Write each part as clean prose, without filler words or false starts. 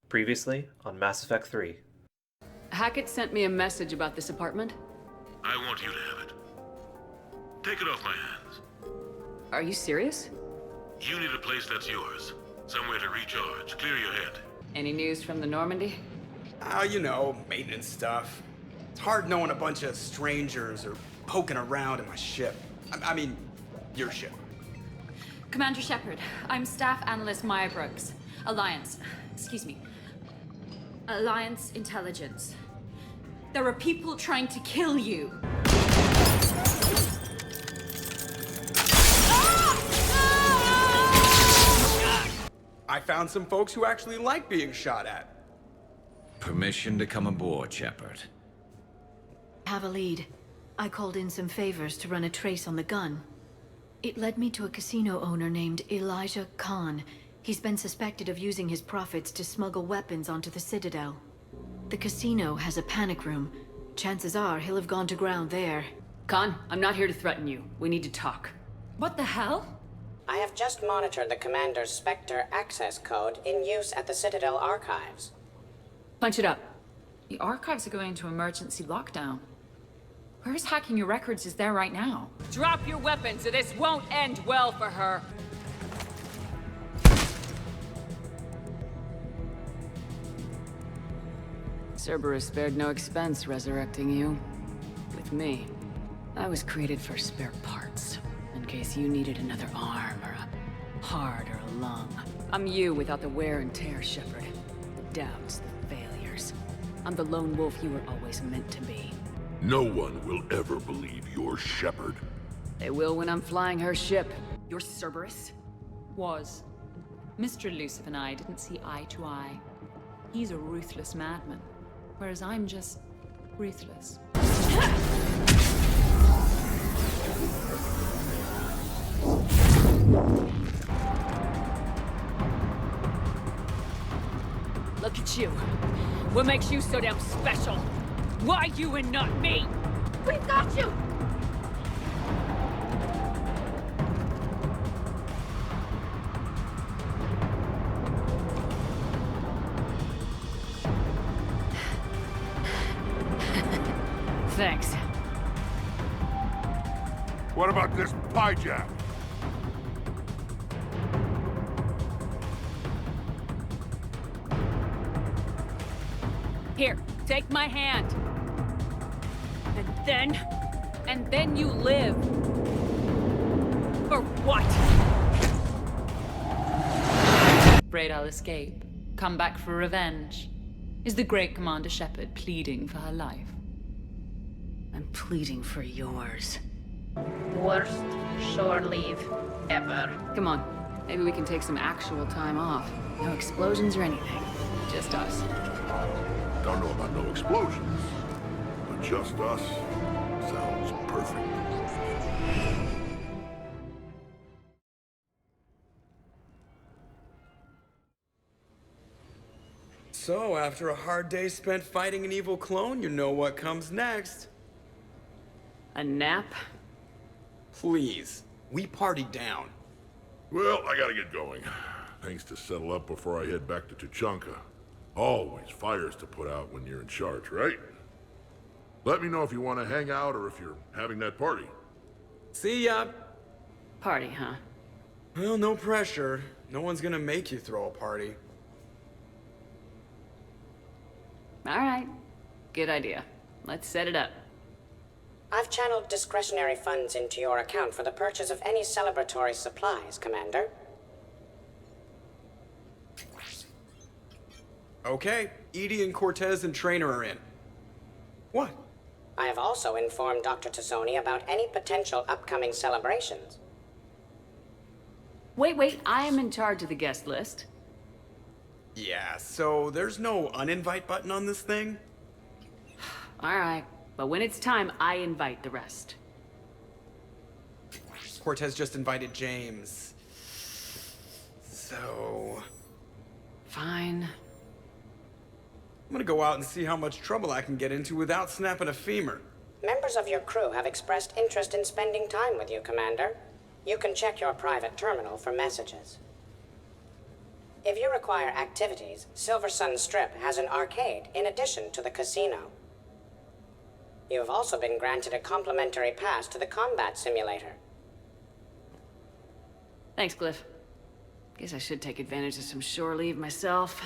Previously on Mass Effect 3. Hackett sent me a message about this apartment. I want you to have it. Take it off my hands. Are you serious? You need a place that's yours. Somewhere to recharge, clear your head. Any news from the Normandy? You know, maintenance stuff. It's hard knowing a bunch of strangers or poking around in my ship. I mean, your ship. Commander Shepard, I'm Staff Analyst Maya Brooks. Alliance Intelligence. There are people trying to kill you. I found some folks who actually like being shot at. Permission to come aboard, Shepard. Have a lead. I called in some favors to run a trace on the gun. It led me to a casino owner named Elijah Khan. He's been suspected of using his profits to smuggle weapons onto the Citadel. The casino has a panic room. Chances are he'll have gone to ground there. Khan, I'm not here to threaten you. We need to talk. What the hell? I have just monitored the Commander's Spectre access code in use at the Citadel archives. Punch it up. The archives are going into emergency lockdown. Whoever's hacking your records is there right now. Drop your weapons or this won't end well for her. Cerberus spared no expense resurrecting you. With me. I was created for spare parts. In case you needed another arm, or a heart, or a lung. I'm you without the wear and tear, Shepard. The doubts, the failures. I'm the lone wolf you were always meant to be. No one will ever believe you're Shepard. They will when I'm flying her ship. You're Cerberus? Was. Mr. Elusive and I didn't see eye to eye. He's a ruthless madman, whereas I'm just ruthless. Look at you. What makes you so damn special? Why you and not me? We've got you! Thanks. What about this hijack? Here, take my hand. And then you live. For what? Afraid I'll escape. Come back for revenge. Is the great Commander Shepard pleading for her life? I'm pleading for yours. Worst shore leave ever. Come on, maybe we can take some actual time off. No explosions or anything. Just us. Don't know about no explosions, but just us sounds perfect. So, after a hard day spent fighting an evil clone, you know what comes next. A nap? Please, we party down. Well, I gotta get going. Things to settle up before I head back to Tuchanka. Always fires to put out when you're in charge, right? Let me know if you want to hang out or if you're having that party. See ya. Party, huh? Well, no pressure. No one's gonna make you throw a party. Alright. Good idea. Let's set it up. I've channeled discretionary funds into your account for the purchase of any celebratory supplies, Commander. Okay, Edie and Cortez and Traynor are in. What? I have also informed Dr. Tassoni about any potential upcoming celebrations. Wait, I am in charge of the guest list. Yeah, so there's no uninvite button on this thing? Alright, but when it's time, I invite the rest. Cortez just invited James. So... Fine. I'm gonna go out and see how much trouble I can get into without snapping a femur. Members of your crew have expressed interest in spending time with you, Commander. You can check your private terminal for messages. If you require activities, Silver Sun Strip has an arcade in addition to the casino. You have also been granted a complimentary pass to the combat simulator. Thanks, Cliff. Guess I should take advantage of some shore leave myself.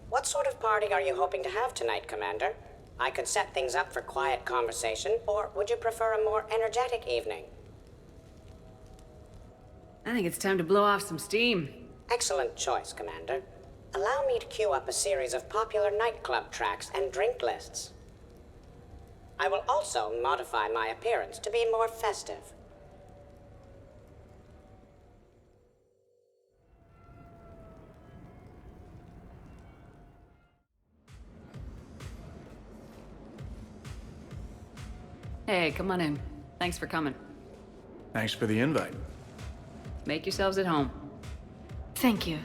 What sort of party are you hoping to have tonight, Commander? I could set things up for quiet conversation, or would you prefer a more energetic evening? I think it's time to blow off some steam. Excellent choice, Commander. Allow me to queue up a series of popular nightclub tracks and drink lists. I will also modify my appearance to be more festive. Hey, come on in. Thanks for coming. Thanks for the invite. Make yourselves at home. Thank you.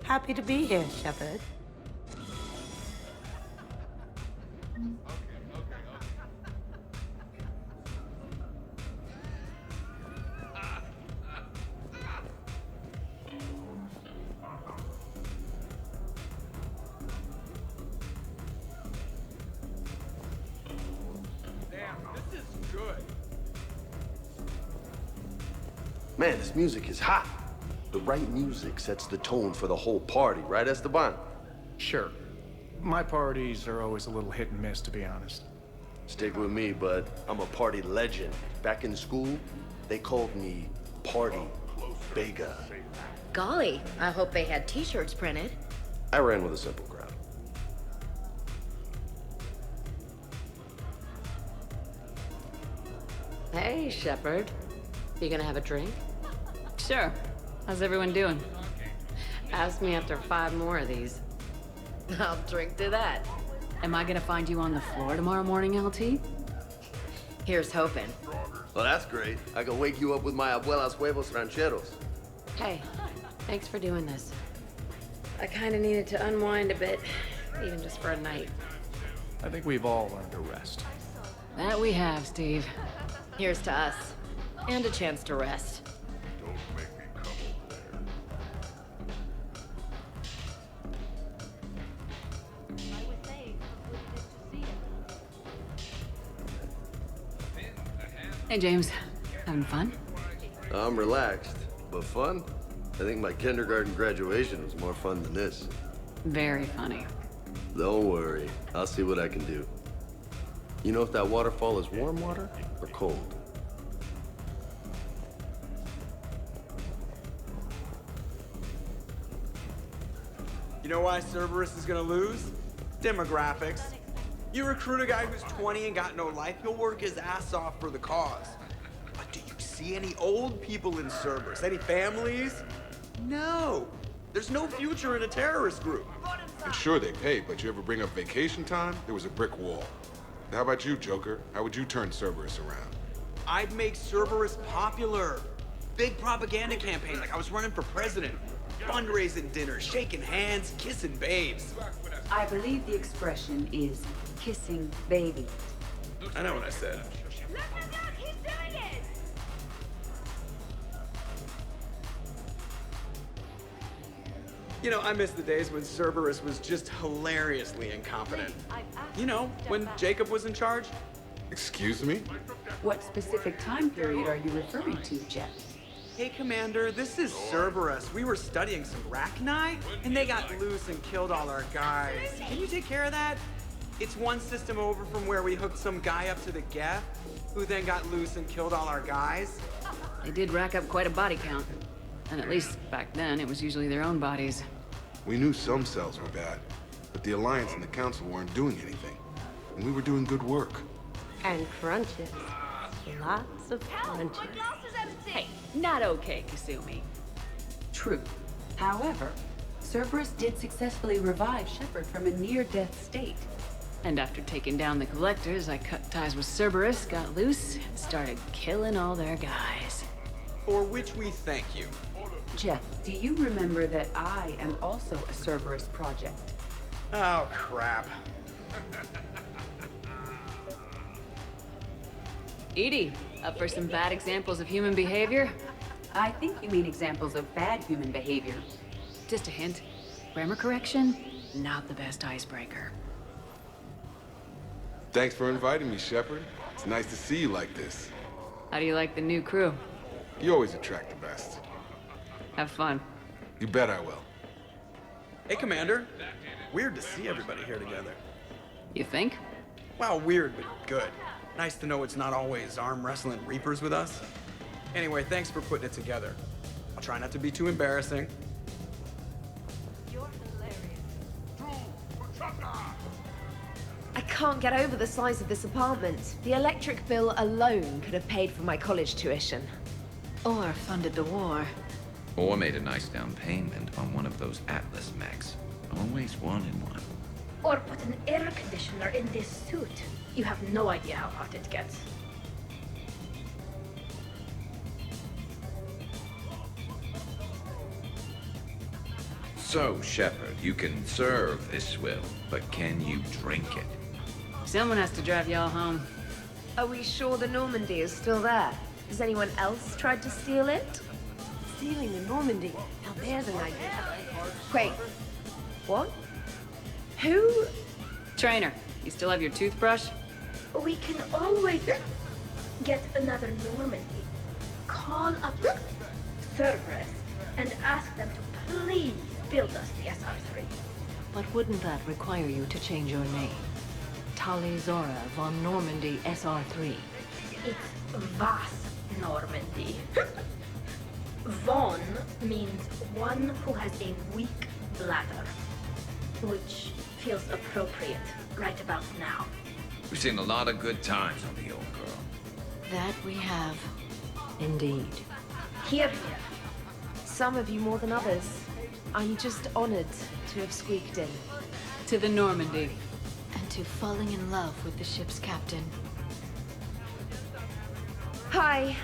Happy to be here, Shepard. Man, this music is hot. The right music sets the tone for the whole party, right, Esteban? Sure. My parties are always a little hit and miss, to be honest. Stick with me, bud. I'm a party legend. Back in school, they called me Party Bega. Golly, I hope they had t-shirts printed. I ran with a simple crowd. Hey, Shepard. You gonna have a drink? Sure. How's everyone doing? Ask me after 5 more of these. I'll drink to that. Am I gonna find you on the floor tomorrow morning, LT? Here's hoping. Well, that's great. I can wake you up with my abuela's huevos rancheros. Hey, thanks for doing this. I kinda needed to unwind a bit, even just for a night. I think we've all learned to rest. That we have, Steve. Here's to us. And a chance to rest. Don't make me come over there. Hey, James. Having fun? I'm relaxed, but fun? I think my kindergarten graduation was more fun than this. Very funny. Don't worry. I'll see what I can do. You know if that waterfall is warm water or cold? You know why Cerberus is gonna lose? Demographics. You recruit a guy who's 20 and got no life, he'll work his ass off for the cause. But do you see any old people in Cerberus? Any families? No. There's no future in a terrorist group. I'm sure they pay, but you ever bring up vacation time, there was a brick wall. How about you, Joker? How would you turn Cerberus around? I'd make Cerberus popular. Big propaganda campaign like I was running for president. Fundraising dinners, shaking hands, kissing babes. I believe the expression is kissing baby. I know what I said. Look, he's doing it! You know, I miss the days when Cerberus was just hilariously incompetent. You know, when Jacob was in charge. Excuse me? What specific time period are you referring to, Jeff? Hey, Commander, this is Cerberus. We were studying some Rachni, and they got loose and killed all our guys. Can you take care of that? It's one system over from where we hooked some guy up to the Geth, who then got loose and killed all our guys. They did rack up quite a body count. And at least back then, it was usually their own bodies. We knew some cells were bad, but the Alliance and the Council weren't doing anything. And we were doing good work. And crunches. Lots of crunches. Hey, not okay, Kasumi. True. However, Cerberus did successfully revive Shepard from a near-death state. And after taking down the Collectors, I cut ties with Cerberus, got loose, and started killing all their guys. For which we thank you. Jeff, do you remember that I am also a Cerberus project? Oh, crap. Edie, up for some bad examples of human behavior? I think you mean examples of bad human behavior. Just a hint. Grammar correction, not the best icebreaker. Thanks for inviting me, Shepard. It's nice to see you like this. How do you like the new crew? You always attract the best. Have fun. You bet I will. Hey, Commander. Weird to see everybody here together. You think? Well, weird, but good. Nice to know it's not always arm wrestling Reapers with us. Anyway, thanks for putting it together. I'll try not to be too embarrassing. I can't get over the size of this apartment. The electric bill alone could have paid for my college tuition. Or funded the war. Or made a nice down payment on one of those Atlas mechs. Always wanted one. Or put an air conditioner in this suit. You have no idea how hot it gets. So, Shepard, you can serve this swill, but can you drink it? Someone has to drive y'all home. Are we sure the Normandy is still there? Has anyone else tried to steal it? Stealing the Normandy? Now there's an idea. Wait, what? Who? Trainer, you still have your toothbrush? We can always get another Normandy. Call up Cerberus and ask them to please build us the SR3. But wouldn't that require you to change your name? Tali Zora von Normandy SR3. It's Vas Normandy. Von means one who has a weak bladder, which feels appropriate right about now. We've seen a lot of good times on the old girl. That we have. Indeed. Here, here. Some of you more than others. I'm just honored to have squeaked in. To the Normandy. And to falling in love with the ship's captain. Hi.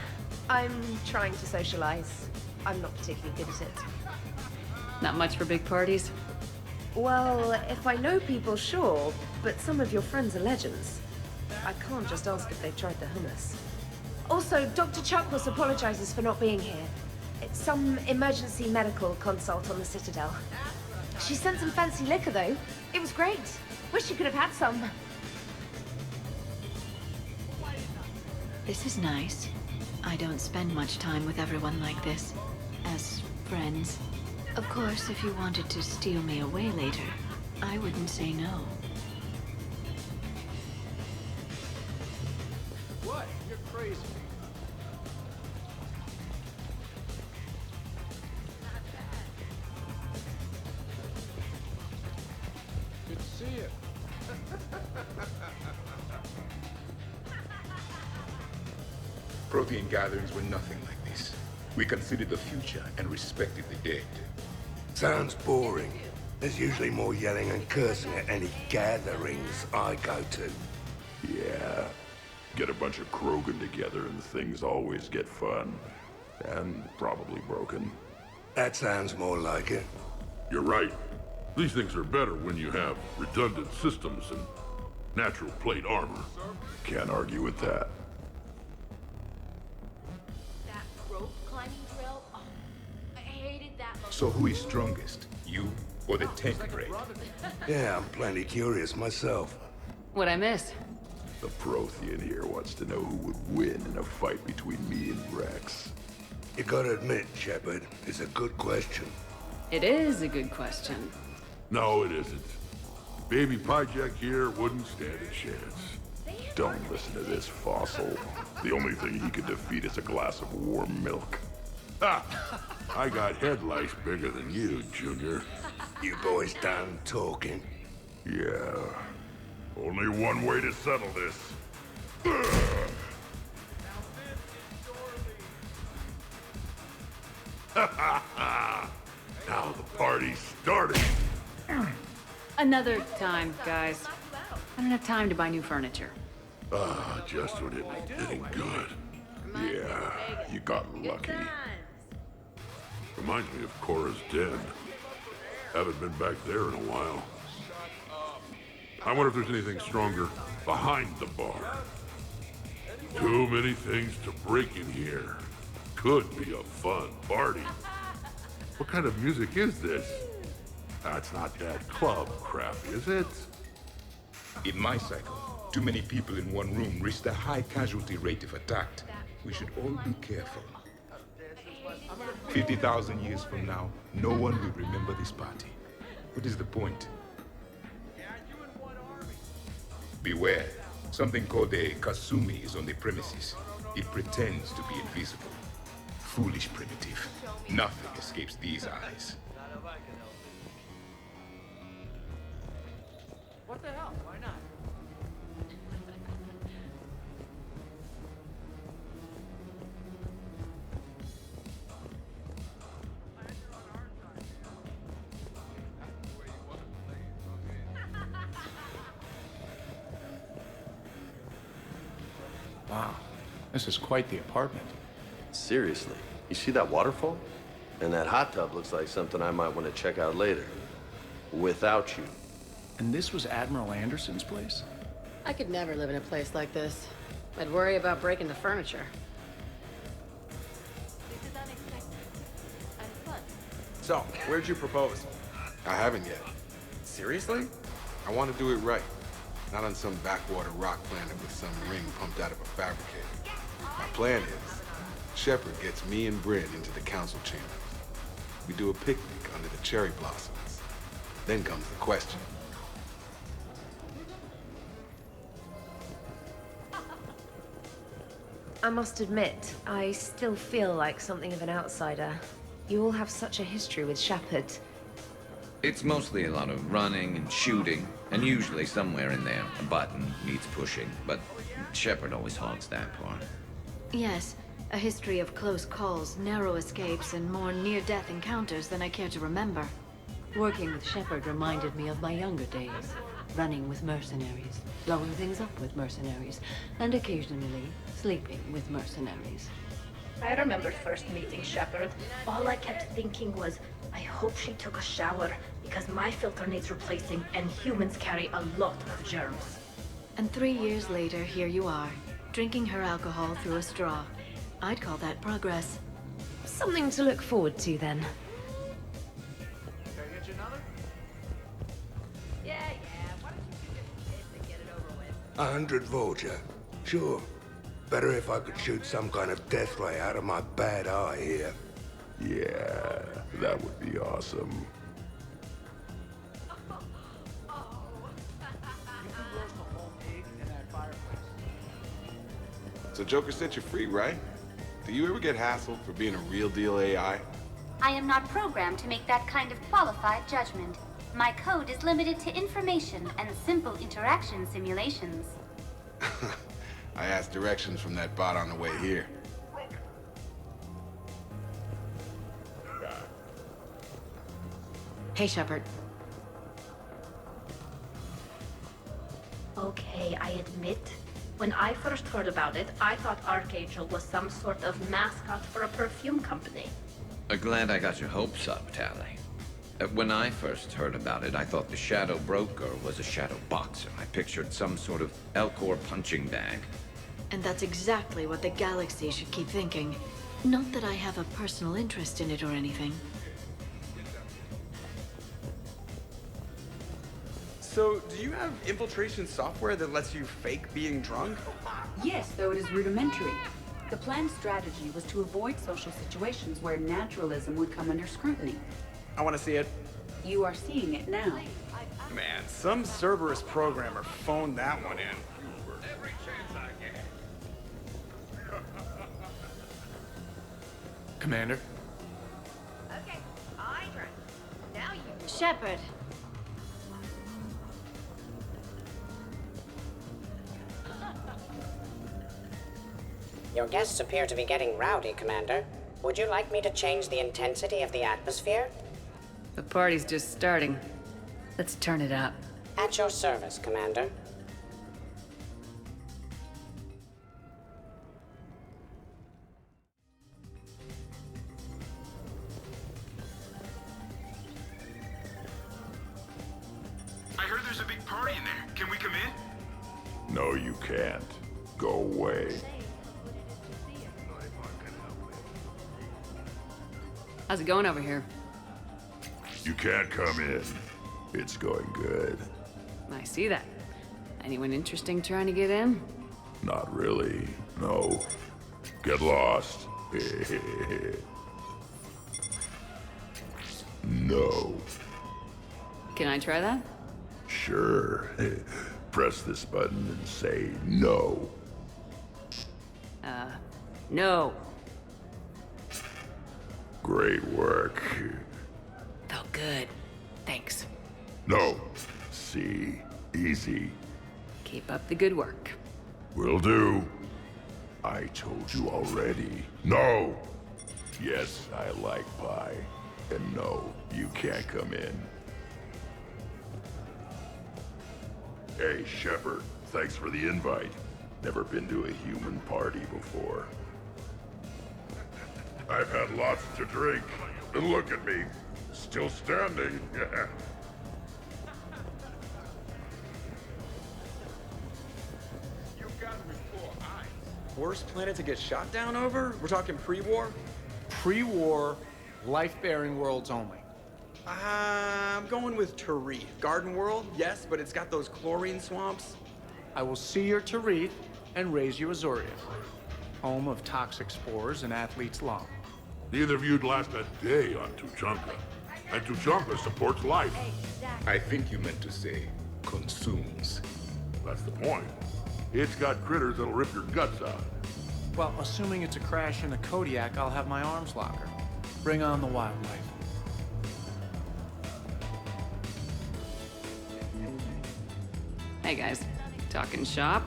I'm trying to socialize. I'm not particularly good at it. Not much for big parties? Well, if I know people, sure, but some of your friends are legends. I can't just ask if they've tried the hummus. Also, Dr. Chuckwus apologizes for not being here. It's some emergency medical consult on the Citadel. She sent some fancy liquor, though. It was great. Wish you could have had some. This is nice. I don't spend much time with everyone like this. As friends. Of course, if you wanted to steal me away later, I wouldn't say no. What? You're crazy. Good to see you. Prothean gatherings were nothing like this. We considered the future and respected the dead. Sounds boring. There's usually more yelling and cursing at any gatherings I go to. Yeah. Get a bunch of Krogan together and things always get fun. And probably broken. That sounds more like it. You're right. These things are better when you have redundant systems and natural plate armor. Can't argue with that. That rope climbing drill, oh, I hated that. So who is strongest? You or the tank break? Yeah, I'm plenty curious myself. What'd I miss? The Prothean here wants to know who would win in a fight between me and Rex. You gotta admit, Shepard, it's a good question. It is a good question. No, it isn't. Baby Pyjak here wouldn't stand a chance. Don't listen to this fossil. The only thing he could defeat is a glass of warm milk. Ha! I got head lice bigger than you, Junior. You boys done talking? Yeah. Only one way to settle this. Now the party's starting. Another time, guys. I don't have time to buy new furniture. Ah, just when it was getting good. Yeah, you got lucky. Reminds me of Cora's Den. Haven't been back there in a while. I wonder if there's anything stronger behind the bar. Too many things to break in here. Could be a fun party. What kind of music is this? That's not that club crap, is it? In my cycle, too many people in one room risk a high casualty rate if attacked. We should all be careful. 50,000 years from now, no one will remember this party. What is the point? Beware. Something called a Kasumi is on the premises. It pretends to be invisible. Foolish primitive. Nothing escapes these eyes. What the hell? Why not? Wow, this is quite the apartment. Seriously, you see that waterfall? And that hot tub looks like something I might want to check out later. Without you. And this was Admiral Anderson's place? I could never live in a place like this. I'd worry about breaking the furniture. So, where'd you propose? I haven't yet. Seriously? I want to do it right. Not on some backwater rock planet with some ring pumped out of a fabricator. My plan is, Shepard gets me and Bryn into the council chambers. We do a picnic under the cherry blossoms. Then comes the question. I must admit, I still feel like something of an outsider. You all have such a history with Shepard. It's mostly a lot of running and shooting, and usually somewhere in there, a button needs pushing, but Shepard always hogs that part. Yes, a history of close calls, narrow escapes, and more near-death encounters than I care to remember. Working with Shepard reminded me of my younger days. Running with mercenaries, blowing things up with mercenaries, and occasionally sleeping with mercenaries. I remember first meeting Shepard. All I kept thinking was, I hope she took a shower, because my filter needs replacing, and humans carry a lot of germs. And 3 years later, here you are, drinking her alcohol through a straw. I'd call that progress. Something to look forward to, then. Can I get you another? Yeah. Why don't you just piss and get it over with? 100 Vulture. Sure. Better if I could shoot some kind of death ray out of my bad eye here. Yeah, that would be awesome. So Joker set you free, right? Do you ever get hassled for being a real deal AI? I am not programmed to make that kind of qualified judgment. My code is limited to information and simple interaction simulations. I asked directions from that bot on the way here. Hey, Shepard. Okay, I admit, when I first heard about it, I thought Archangel was some sort of mascot for a perfume company. Glad I got your hopes up, Tally. When I first heard about it, I thought the Shadow Broker was a shadow boxer. I pictured some sort of Elcor punching bag. And that's exactly what the galaxy should keep thinking. Not that I have a personal interest in it or anything. So, do you have infiltration software that lets you fake being drunk? Yes, though it is rudimentary. The planned strategy was to avoid social situations where naturalism would come under scrutiny. I want to see it. You are seeing it now. Man, some Cerberus programmer phoned that one in. Commander? Shepard. Your guests appear to be getting rowdy, Commander. Would you like me to change the intensity of the atmosphere? The party's just starting. Let's turn it up. At your service, Commander. I heard there's a big party in there. Can we come in? No, you can't. Go away. How's it going over here? You can't come in. It's going good. I see that. Anyone interesting trying to get in? Not really. No. Get lost. No. Can I try that? Sure. Press this button and say no. No. Great work. Felt good. Thanks. No. See? Easy. Keep up the good work. Will do. I told you already. No! Yes, I like pie. And no, you can't come in. Hey, Shepard. Thanks for the invite. Never been to a human party before. I've had lots to drink. And look at me. Still standing. Worst planet to get shot down over? We're talking pre-war? Pre-war, life-bearing worlds only. I'm going with Tarith. Garden World, yes, but it's got those chlorine swamps. I will see your Tarith and raise you Azoria, home of toxic spores and athlete's lung. Neither of you'd last a day on Tuchanka. And Tuchanka supports life. I think you meant to say consumes. That's the point. It's got critters that'll rip your guts out. Well, assuming it's a crash in the Kodiak, I'll have my arms locker. Bring on the wildlife. Hey guys, talking shop?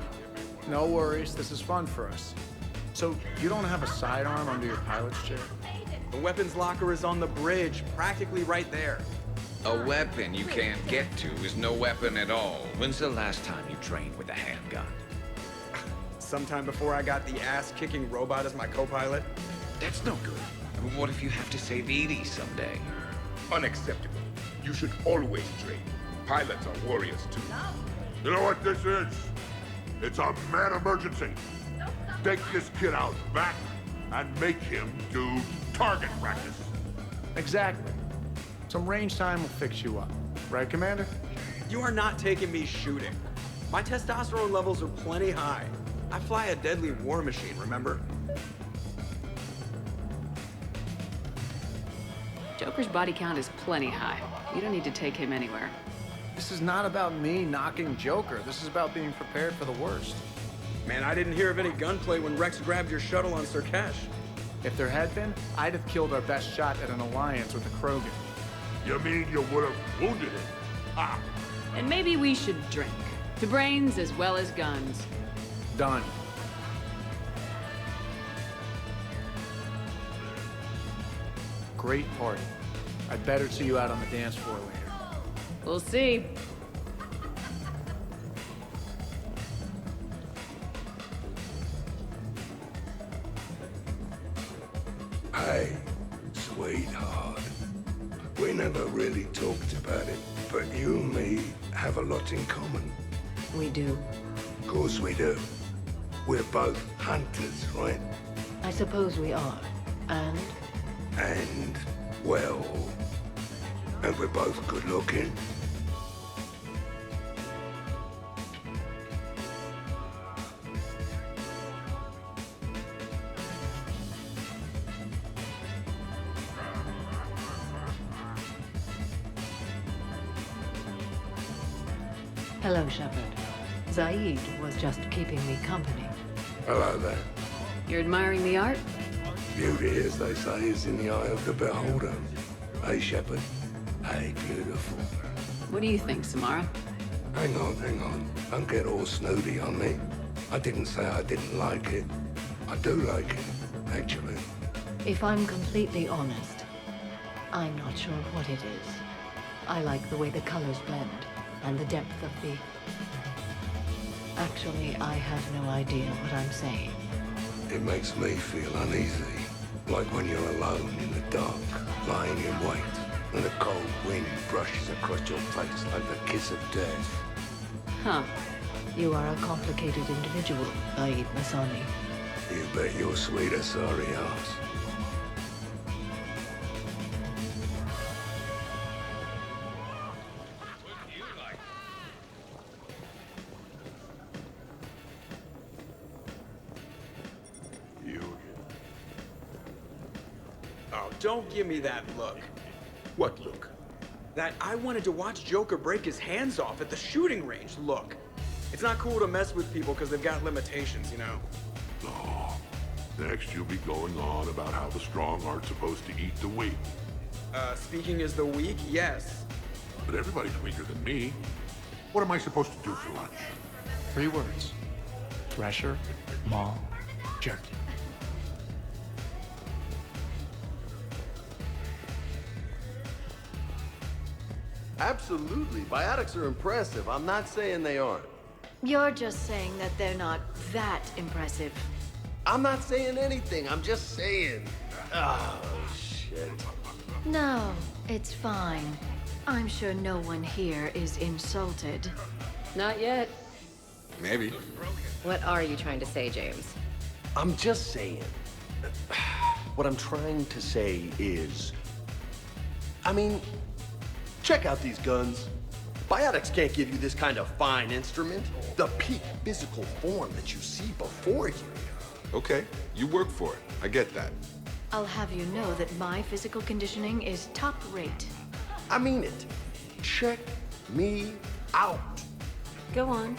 No worries, this is fun for us. So, you don't have a sidearm under your pilot's chair? The weapons locker is on the bridge, practically right there. A weapon you can't get to is no weapon at all. When's the last time you trained with a handgun? Sometime before I got the ass-kicking robot as my co-pilot. That's no good. What if you have to save Edie someday? Unacceptable. You should always train. Pilots are warriors too. You know what this is? It's a mad emergency. Take this kid out back and make him do target practice. Exactly. Some range time will fix you up. Right, Commander? You are not taking me shooting. My testosterone levels are plenty high. I fly a deadly war machine, remember? Joker's body count is plenty high. You don't need to take him anywhere. This is not about me knocking Joker. This is about being prepared for the worst. Man, I didn't hear of any gunplay when Rex grabbed your shuttle on Surkesh. If there had been, I'd have killed our best shot at an alliance with the Krogan. You mean you would have wounded him? Ah! And maybe we should drink. To brains as well as guns. Done. Great party. I'd better see you out on the dance floor later. We'll see. Hey, sweetheart. We never really talked about it, but you and me have a lot in common. We do. Of course we do. We're both hunters, right? I suppose we are. And? And, well... And we're both good looking. Hello, Shepard. Zaid was just keeping me company. Hello there. You're admiring the art? Beauty, as they say, is in the eye of the beholder. Hey, Shepard. Hey, beautiful. What do you think, Samara? Hang on. Don't get all snooty on me. I didn't say I didn't like it. I do like it, actually. If I'm completely honest, I'm not sure what it is. I like the way the colors blend and the depth of the... Actually, I have no idea what I'm saying. It makes me feel uneasy. Like when you're alone in the dark, lying in wait, and the cold wind brushes across your face like the kiss of death. Huh. You are a complicated individual, Aid Masani. You bet your sweeter sorry ass. Oh, don't give me that look. What look? That I wanted to watch Joker break his hands off at the shooting range look. It's not cool to mess with people because they've got limitations, you know? Oh, next you'll be going on about how the strong aren't supposed to eat the weak. Speaking as the weak, yes. But everybody's weaker than me. What am I supposed to do for lunch? 3 words. Thresher, Maul, Jerky. Absolutely. Biotics are impressive. I'm not saying they aren't. You're just saying that they're not that impressive. I'm not saying anything. I'm just saying. Oh, shit. No, it's fine. I'm sure no one here is insulted. Not yet. Maybe. What are you trying to say, James? I'm just saying. What I'm trying to say is... I mean, check out these guns. Biotics can't give you this kind of fine instrument. The peak physical form that you see before you. Okay, you work for it. I get that. I'll have you know that my physical conditioning is top rate. I mean it. Check me out. Go on.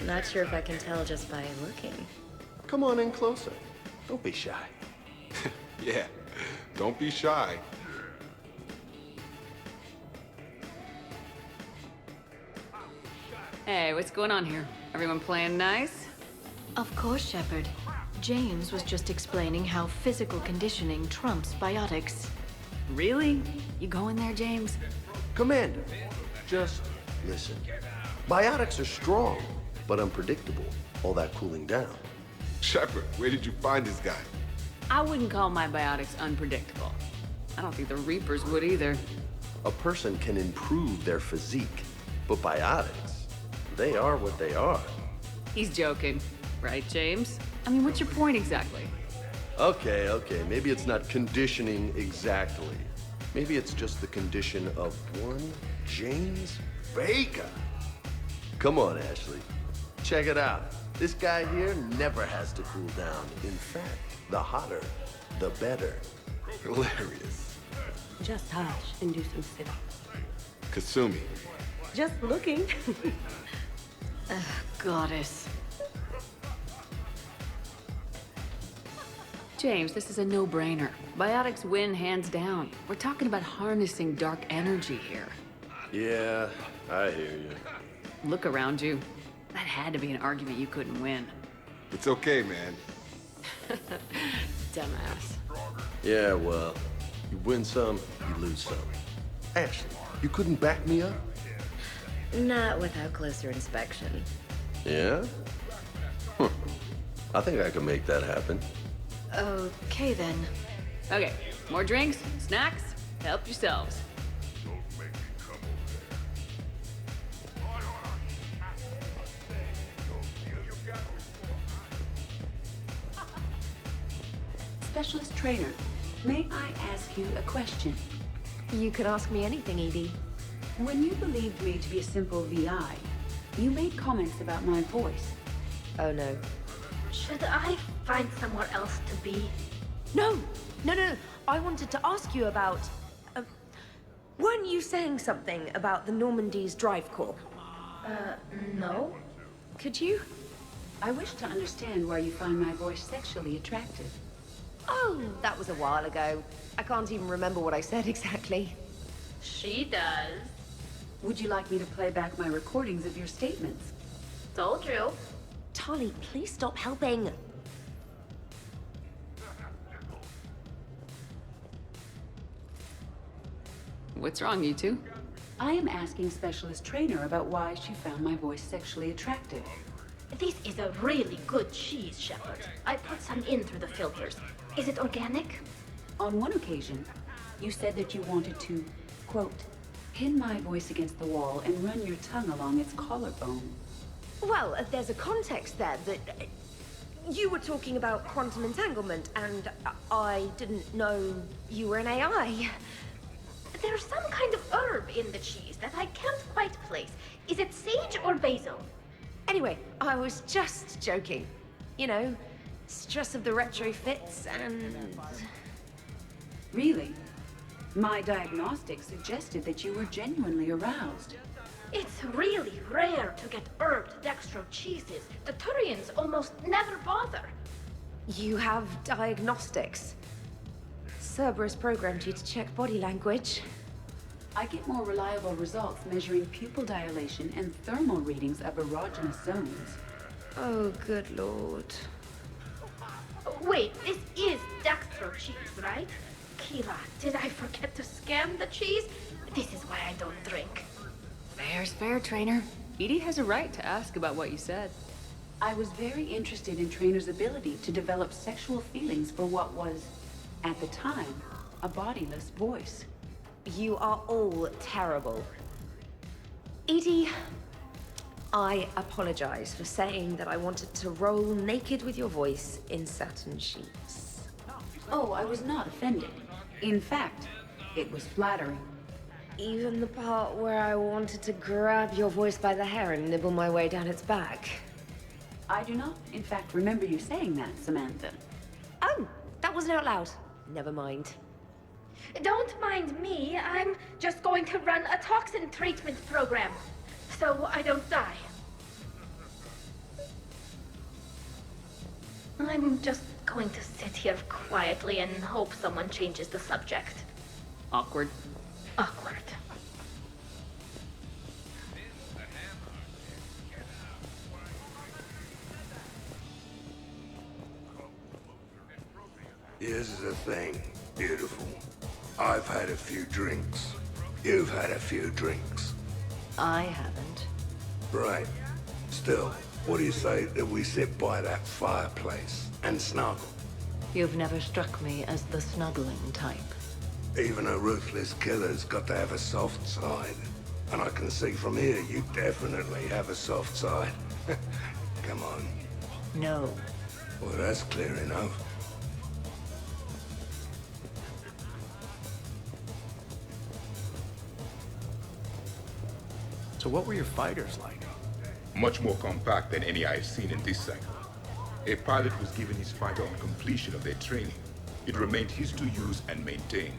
Not sure if I can tell just by looking. Come on in closer. Don't be shy. Yeah, don't be shy. Hey, what's going on here? Everyone playing nice? Of course, Shepard. James was just explaining how physical conditioning trumps biotics. Really? You going there, James? Commander, just listen. Biotics are strong, but unpredictable. All that cooling down. Shepard, where did you find this guy? I wouldn't call my biotics unpredictable. I don't think the Reapers would either. A person can improve their physique, but biotics, they are what they are. He's joking. Right, James? I mean, what's your point exactly? Okay, maybe it's not conditioning exactly. Maybe it's just the condition of one James Vega. Come on, Ashley. Check it out. This guy here never has to cool down. In fact, the hotter, the better. Hilarious. Just hush and do some sit-ups. Kasumi. Just looking. Goddess. James, this is a no-brainer. Biotics win hands down. We're talking about harnessing dark energy here. Yeah, I hear you. Look around you. That had to be an argument you couldn't win. It's okay, man. Dumbass. Yeah, well, you win some, you lose some. Ashley, you couldn't back me up? Not without closer inspection. Yeah? I think I can make that happen. Okay, then. Okay, more drinks, snacks, help yourselves. Specialist trainer, may I ask you a question? You could ask me anything, Evie. When you believed me to be a simple VI, you made comments about my voice. Oh no. Should I find somewhere else to be? No! I wanted to ask you about... weren't you saying something about the Normandy's Drive Corps? No. Could you? I wish to understand why you find my voice sexually attractive. Oh, that was a while ago. I can't even remember what I said exactly. She does. Would you like me to play back my recordings of your statements? Told you. Tolly, please stop helping. What's wrong, you two? I am asking Specialist Trainer about why she found my voice sexually attractive. This is a really good cheese, Shepard. I put some in through the filters. Is it organic? On one occasion, you said that you wanted to, quote, pin my voice against the wall and run your tongue along its collarbone. Well, there's a context there that... you were talking about quantum entanglement, and I didn't know you were an AI. There's some kind of herb in the cheese that I can't quite place. Is it sage or basil? Anyway, I was just joking. You know, stress of the retrofits and... Really? My diagnostic suggested that you were genuinely aroused. It's really rare to get herbed dextro cheeses. The Turians almost never bother. You have diagnostics. Cerberus programmed you to check body language. I get more reliable results measuring pupil dilation and thermal readings of erogenous zones. Oh, good lord. Wait, this is dextro cheese, right? Kira, did I forget to scan the cheese? This is why I don't drink. Fair's fair, Trainer. Edie has a right to ask about what you said. I was very interested in Trainer's ability to develop sexual feelings for what was, at the time, a bodiless voice. You are all terrible. Edie, I apologize for saying that I wanted to roll naked with your voice in satin sheets. Oh, I was not offended. In fact, it was flattering. Even the part where I wanted to grab your voice by the hair and nibble my way down its back. I do not, in fact, remember you saying that, Samantha. Oh, that wasn't out loud. Never mind. Don't mind me. I'm just going to run a toxin treatment program, so I don't die. I'm just going to sit here quietly and hope someone changes the subject. Awkward. Awkward. Here's the thing, beautiful. I've had a few drinks. You've had a few drinks. I haven't. Right. Still, what do you say that we sit by that fireplace and snuggle? You've never struck me as the snuggling type. Even a ruthless killer's got to have a soft side. And I can see from here you definitely have a soft side. Come on. No. Well, that's clear enough. So what were your fighters like? Much more compact than any I've seen in this cycle. A pilot was given his fighter on completion of their training. It remained his to use and maintain.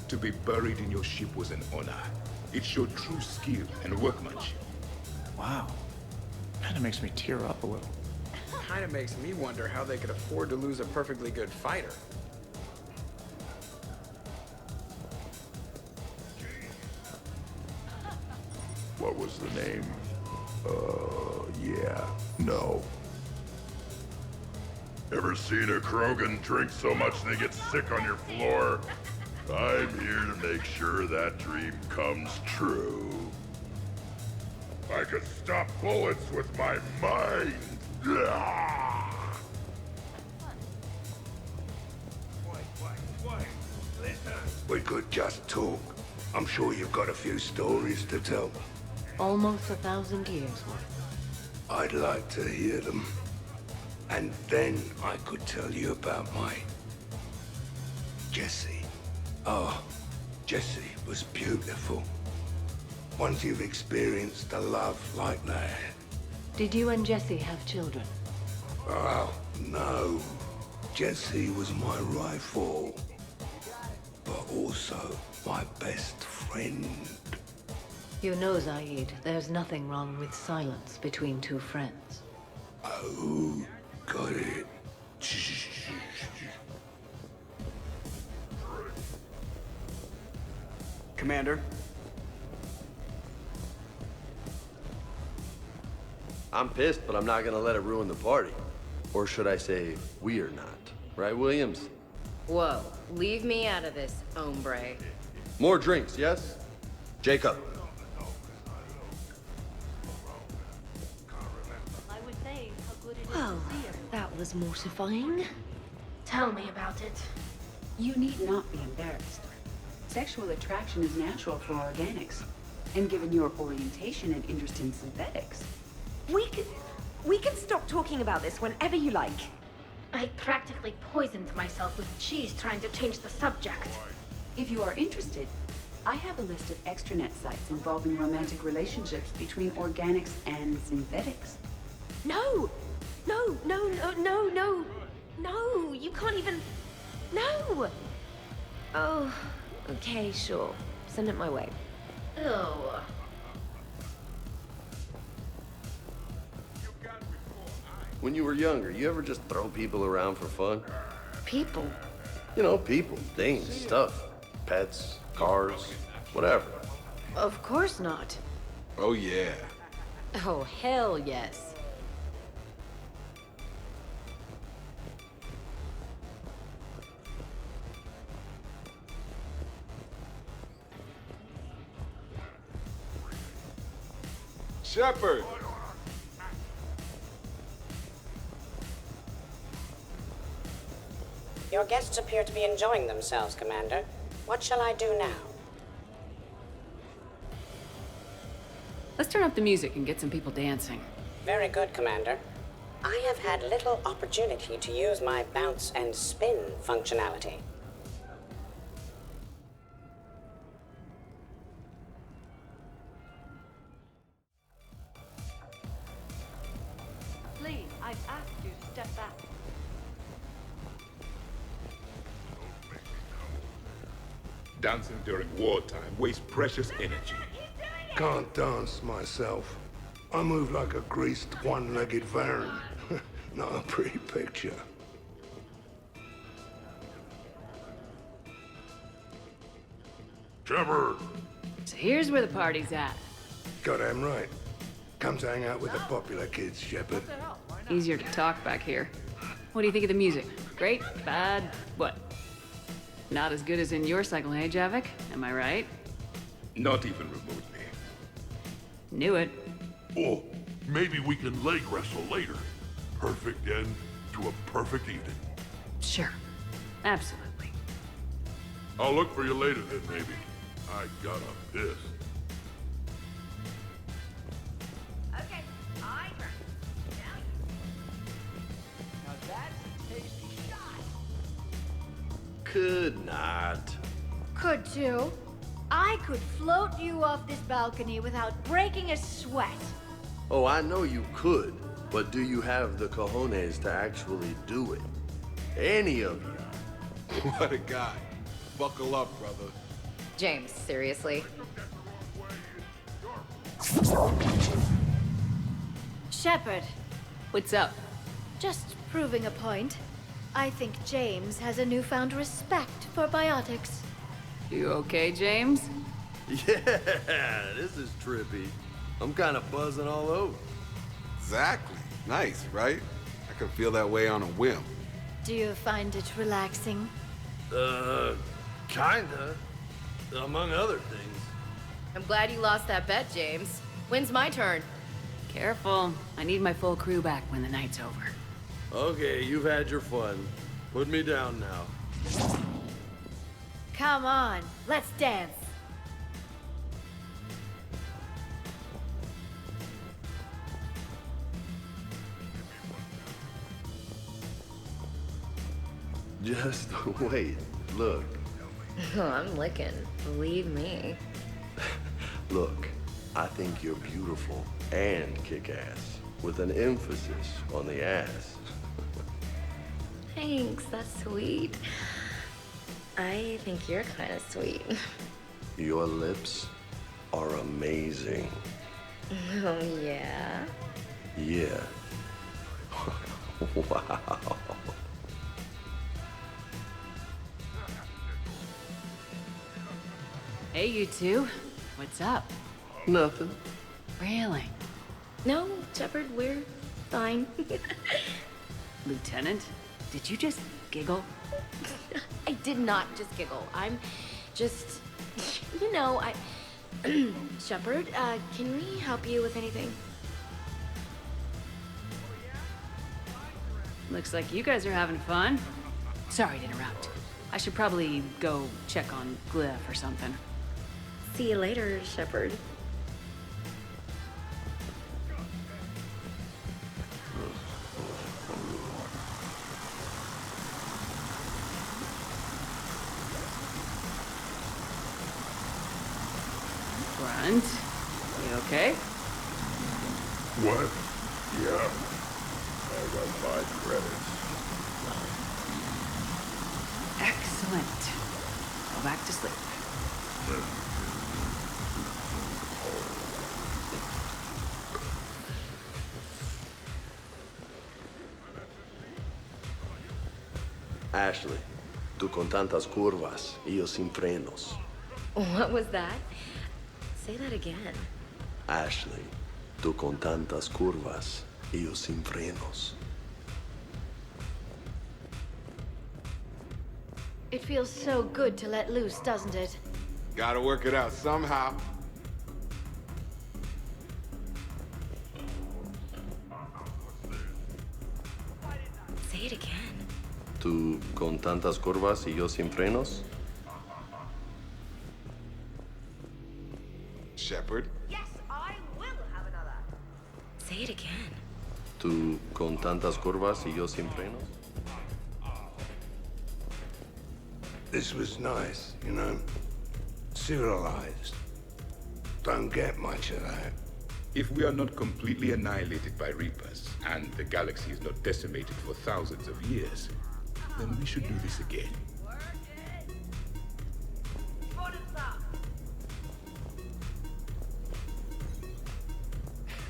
To be buried in your ship was an honor. It showed true skill and workmanship. Wow. Kinda makes me tear up a little. Kinda makes me wonder how they could afford to lose a perfectly good fighter. What was the name? Yeah, no. Ever seen a Krogan drink so much they get sick on your floor? I'm here to make sure that dream comes true. I could stop bullets with my mind. We could just talk. I'm sure you've got a few stories to tell. Almost 1,000 years worth. I'd like to hear them. And then I could tell you about my... Jessie. Oh, Jessie was beautiful. Once you've experienced a love like that... Did you and Jessie have children? Oh, no. Jessie was my rifle. But also my best friend. You know, Zaid, there's nothing wrong with silence between two friends. Oh, got it. Commander. I'm pissed, but I'm not gonna let it ruin the party. Or should I say, we're not. Right, Williams? Whoa, leave me out of this, hombre. More drinks, yes? Jacob. I would say how good it is Well, to see you. that was mortifying. Tell me about it. You need not be embarrassed. Sexual attraction is natural for organics. And given your orientation and interest in synthetics, We can stop talking about this whenever you like. I practically poisoned myself with cheese trying to change the subject. if you are interested, I have a list of extranet sites involving romantic relationships between organics and synthetics. No! No, no, no, no, no! No! You can't even... No! Oh, okay, sure. Send it my way. Ew. When you were younger, you ever just throw people around for fun? People? You know, people, things, stuff. Pets, cars, whatever. Of course not. Oh, yeah. Oh, hell yes. Shepard! Your guests appear to be enjoying themselves, Commander. What shall I do now? Let's turn up the music and get some people dancing. Very good, Commander. I have had little opportunity to use my bounce and spin functionality. Please, I've asked you to step back. Dancing during wartime wastes precious energy. Can't dance myself. I move like a greased one-legged Varen. Not a pretty picture. Shepard! So here's where the party's at. Goddamn right. Come to hang out with the popular kids, Shepard. Easier to talk back here. What do you think of the music? Great? Bad? What? Not as good as in your cycle, hey, Javik? Am I right? Not even remotely. Knew it. Oh, maybe we can leg wrestle later. Perfect end to a perfect evening. Sure. Absolutely. I'll look for you later then, maybe. I got a piss. Okay, I turn. Now Now that's a tasty shot. Could not. Could too. I could float you off this balcony without breaking a sweat. Oh, I know you could, but do you have the cojones to actually do it? Any of you? What a guy. Buckle up, brother. James, seriously? Shepard, What's up? just proving a point. I think James has a newfound respect for biotics. You okay, James? Yeah, this is trippy. I'm kind of buzzing all over. Exactly. Nice, right? I can feel that way on a whim. Do you find it relaxing? Kinda. Among other things. I'm glad you lost that bet, James. When's my turn? Careful. I need my full crew back when the night's over. Okay, you've had your fun. Put me down now. Come on, let's dance. Just wait. Look. I'm licking. Believe me. Look. I think you're beautiful and kick-ass, with an emphasis on the ass. Thanks, that's sweet. I think you're kind of sweet. Your lips are amazing. Oh, yeah? Yeah. Wow. Hey, you two. What's up? Nothing. Really? No, Shepard, we're fine. Lieutenant, did you just giggle? I did not just giggle. I'm just, I... Shepard, can we help you with anything? Looks like you guys are having fun. Sorry to interrupt. I should probably go check on Glyph or something. See you later, Shepard. Grunt, you okay? What? Yeah. I got 5 credits. Excellent. Go back to sleep. Ashley, tú con tantas curvas y yo sin frenos. What was that? Say that again. Ashley, tú con tantas curvas y yo sin frenos. It feels so good to let loose, doesn't it? Gotta work it out somehow. Say it again. Tú con tantas curvas y yo sin frenos. Shepard? Yes, I will have another. Say it again. Tú con tantas curvas y yo sin frenos. This was nice, you know? Serialized. Don't get much of that. If we are not completely annihilated by Reapers, and the galaxy is not decimated for thousands of years, then we should do this again.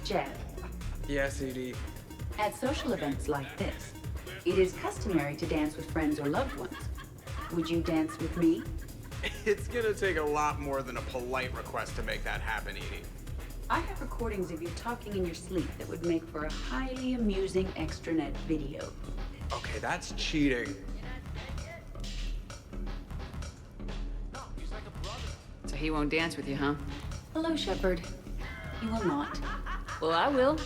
Jeff, Yes, Edie. at social events like this, it is customary to dance with friends or loved ones. Would you dance with me? It's gonna take a lot more than a polite request to make that happen, Edie. I have recordings of you talking in your sleep that would make for a highly amusing extranet video. Okay, that's cheating. So he won't dance with you, huh? Hello, Shepard. You will not. Well, I will.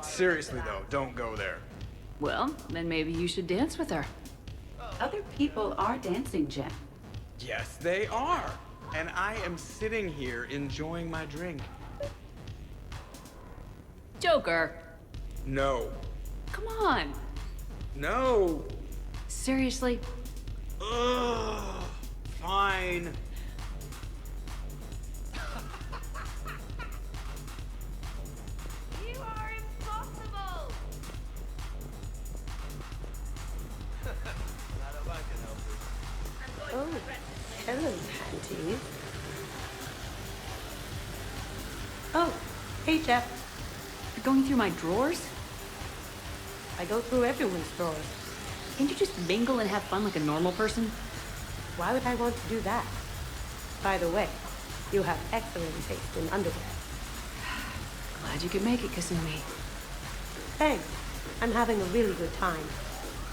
Seriously, though, don't go there. Well, then maybe you should dance with her. Other people are dancing, Jeff. Yes, they are. And I am sitting here enjoying my drink. Joker. No. Come on. No. Seriously? Ugh. Fine. You are impossible. Oh, hello, Panty. Oh, hey, Jeff. You're going through my drawers? I go through everyone's drawers. Can't you just mingle and have fun like a normal person? Why would I want to do that? By the way, you have excellent taste in underwear. Glad you could make it, Kasumi. Thanks. I'm having a really good time.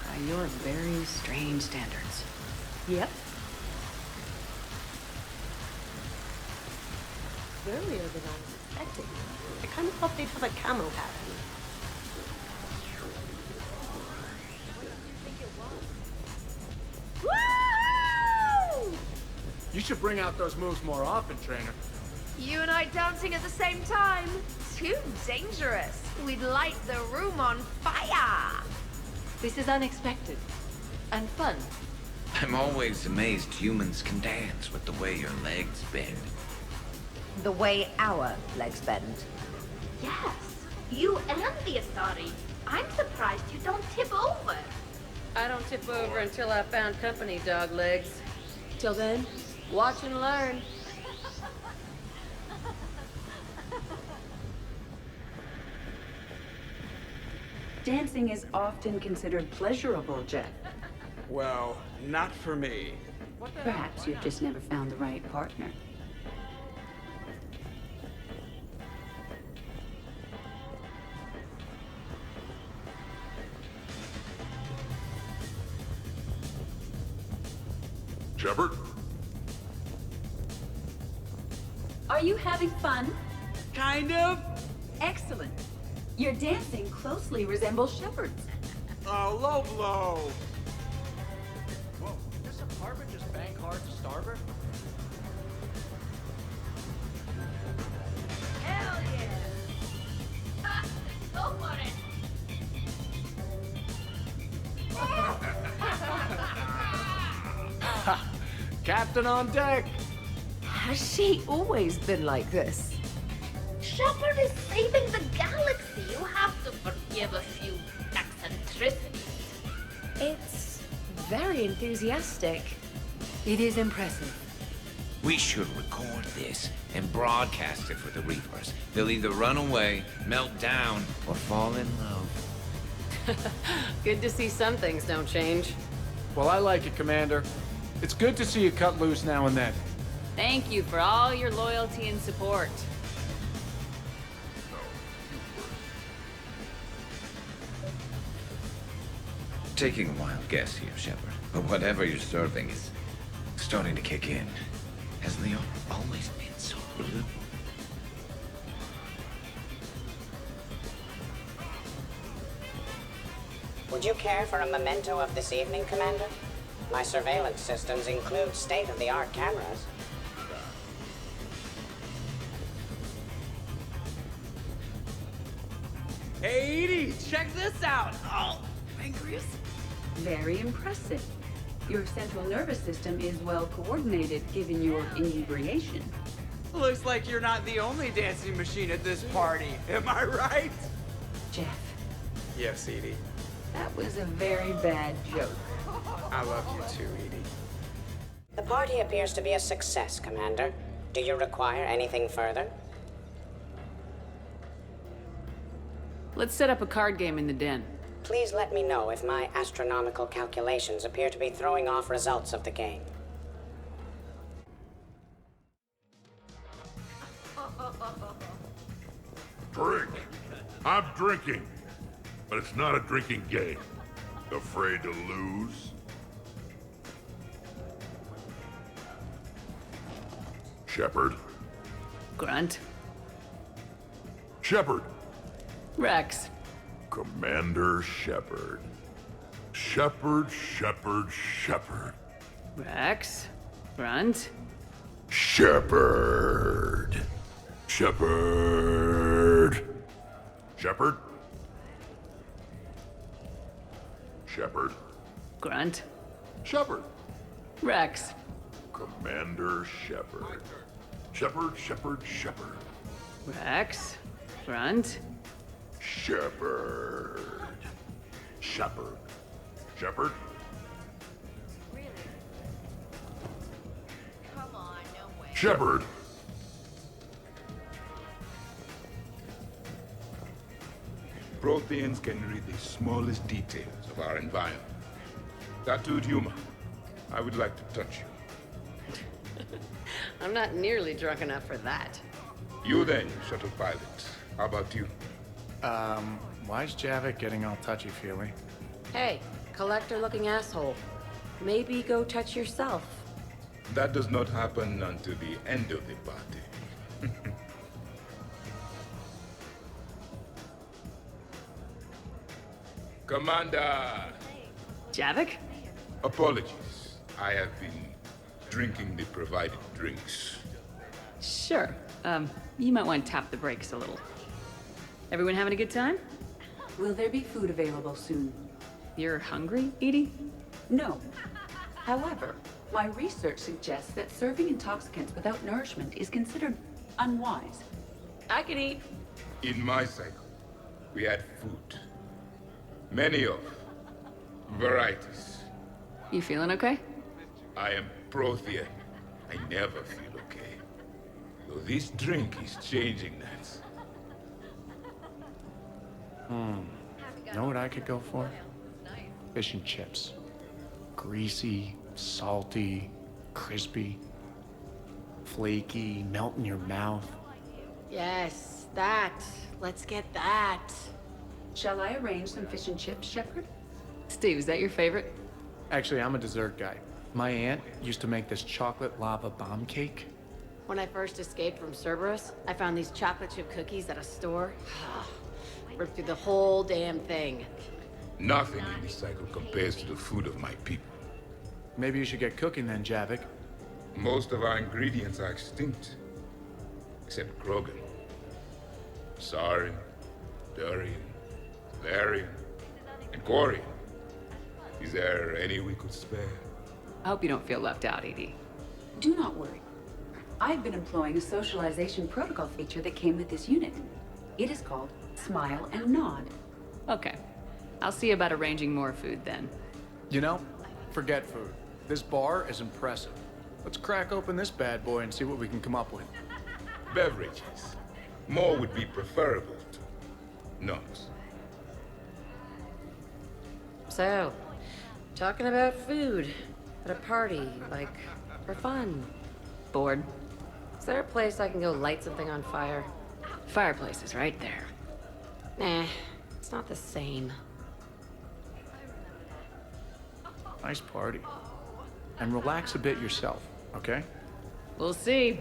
By your very strange standards. Yep. Earlier than I was expecting. I kind of thought they'd have a camo pattern. Woo! You should bring out those moves more often, trainer. You and I dancing at the same time? Too dangerous. We'd light the room on fire. This is unexpected. And fun. I'm always amazed humans can dance with the way your legs bend. The way our legs bend. Yes, you and the Asari. I'm surprised you don't tip over. I don't tip over until I found company, dog legs. Till then, watch and learn. Dancing is often considered pleasurable, Jeff. Well, not for me. Perhaps you've just never found the right partner. Shepard? Are you having fun? Kind of. Excellent. Your dancing closely resembles Shepard's. Oh, low blow. Whoa, this apartment just bank hard to starboard? Hell yeah! Ha! Go for it! Captain on deck! Has she always been like this? Shepard is saving the galaxy. You have to forgive a few eccentricities. It's very enthusiastic. It is impressive. We should record this and broadcast it for the Reapers. They'll either run away, melt down, or fall in love. Good to see some things don't change. Well, I like it, Commander. It's good to see you cut loose now and then. Thank you for all your loyalty and support. Taking a wild guess here, Shepard, but whatever you're serving is starting to kick in. Has Leo always been so rude? Would you care for a memento of this evening, Commander? My surveillance systems include state-of-the-art cameras. Hey, Edie, check this out. Oh, Pancreas? Very impressive. Your central nervous system is well coordinated given your inebriation. looks like you're not the only dancing machine at this party. Am I right? Jeff, Yes, Edie. that was a very bad joke. I love you too, Edie. The party appears to be a success, Commander. Do you require anything further? Let's set up a card game in the den. Please let me know if my astronomical calculations appear to be throwing off results of the game. Drink. I'm drinking. But it's not a drinking game. Afraid to lose? Shepard. Grunt. Shepard. Rex. Commander Shepard. Shepard. Rex. Grunt. Shepard. Shepard. Grunt. Shepard. Rex. Commander Shepard. Shepard. Rex. Grunt. Shepard. Really? Come on, no way. Shepard. Protheans can read the smallest details of our environment. Tattooed humor. I would like to touch you. I'm not nearly drunk enough for that. You then, shuttle pilot. How about you? Why's Javik getting all touchy-feely? Hey, collector-looking asshole. Maybe go touch yourself. That does not happen until the end of the party. Commander! Javik? Apologies. I have been drinking the provided drinks. Sure. You might want to tap the brakes a little. Everyone having a good time? Will there be food available soon? You're hungry, Edie? No. However, my research suggests that serving intoxicants without nourishment is considered unwise. I can eat. In my cycle, we had food. Many of varieties. You feeling okay? I am Prothean. I never feel okay. Though this drink is changing that. Know what I could go for? Fish and chips. Greasy, salty, crispy, flaky, melt in your mouth. Yes, that. Let's get that. Shall I arrange some fish and chips, Shepard? Steve, is that your favorite? Actually, I'm a dessert guy. My aunt used to make this chocolate lava bomb cake. When I first escaped from Cerberus, I found these chocolate chip cookies at a store. Ripped through the whole damn thing. Nothing in this cycle compares to the food of my people. Maybe you should get cooking then, Javik. Most of our ingredients are extinct. Except Krogan. Sarin, Durian, Varian, and Corian. Is there any we could spare? I hope you don't feel left out, Edie. Do not worry. I've been employing a socialization protocol feature that came with this unit. It is called Smile and Nod. Okay. I'll see about arranging more food then. You know, forget food. This bar is impressive. Let's crack open this bad boy and see what we can come up with. Beverages. More would be preferable to nuns. So, talking about food at a party, like, for fun. Bored? Is there a place I can go light something on fire? Fireplace is right there. Nah, it's not the same. Nice party. And relax a bit yourself, okay? We'll see.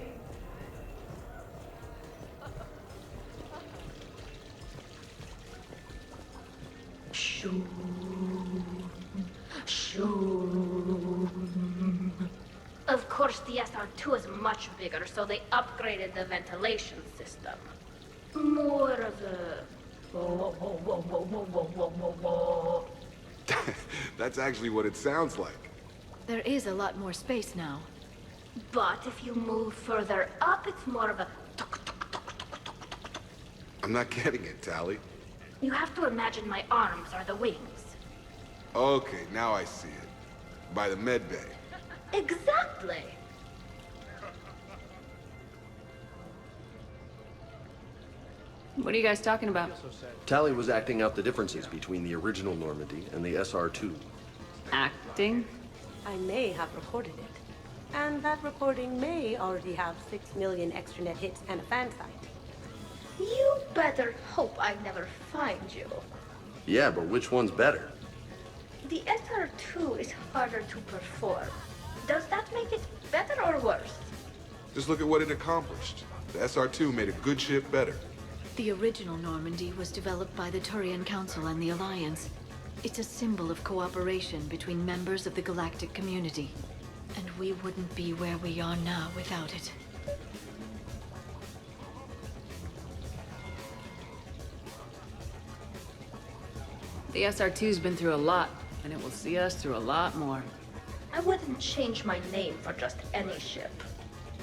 Of course, the SR2 is much bigger, so they upgraded the ventilation system. More of a... Whoa, whoa, whoa, whoa, whoa, whoa, whoa, whoa. That's actually what it sounds like. There is a lot more space now. But if you move further up, it's more of a... I'm not getting it, Tally. You have to imagine my arms are the wings. Okay, now I see it. By the med bay. Exactly. What are you guys talking about? Tally was acting out the differences between the original Normandy and the SR2. Acting? I may have recorded it. And that recording may already have 6 million extranet hits and a fan site. You better hope I never find you. Yeah, but which one's better? The SR2 is harder to perform. Does that make it better or worse? Just look at what it accomplished. The SR2 made a good ship better. The original Normandy was developed by the Turian Council and the Alliance. It's a symbol of cooperation between members of the galactic community. And we wouldn't be where we are now without it. The SR2's been through a lot, and it will see us through a lot more. I wouldn't change my name for just any ship.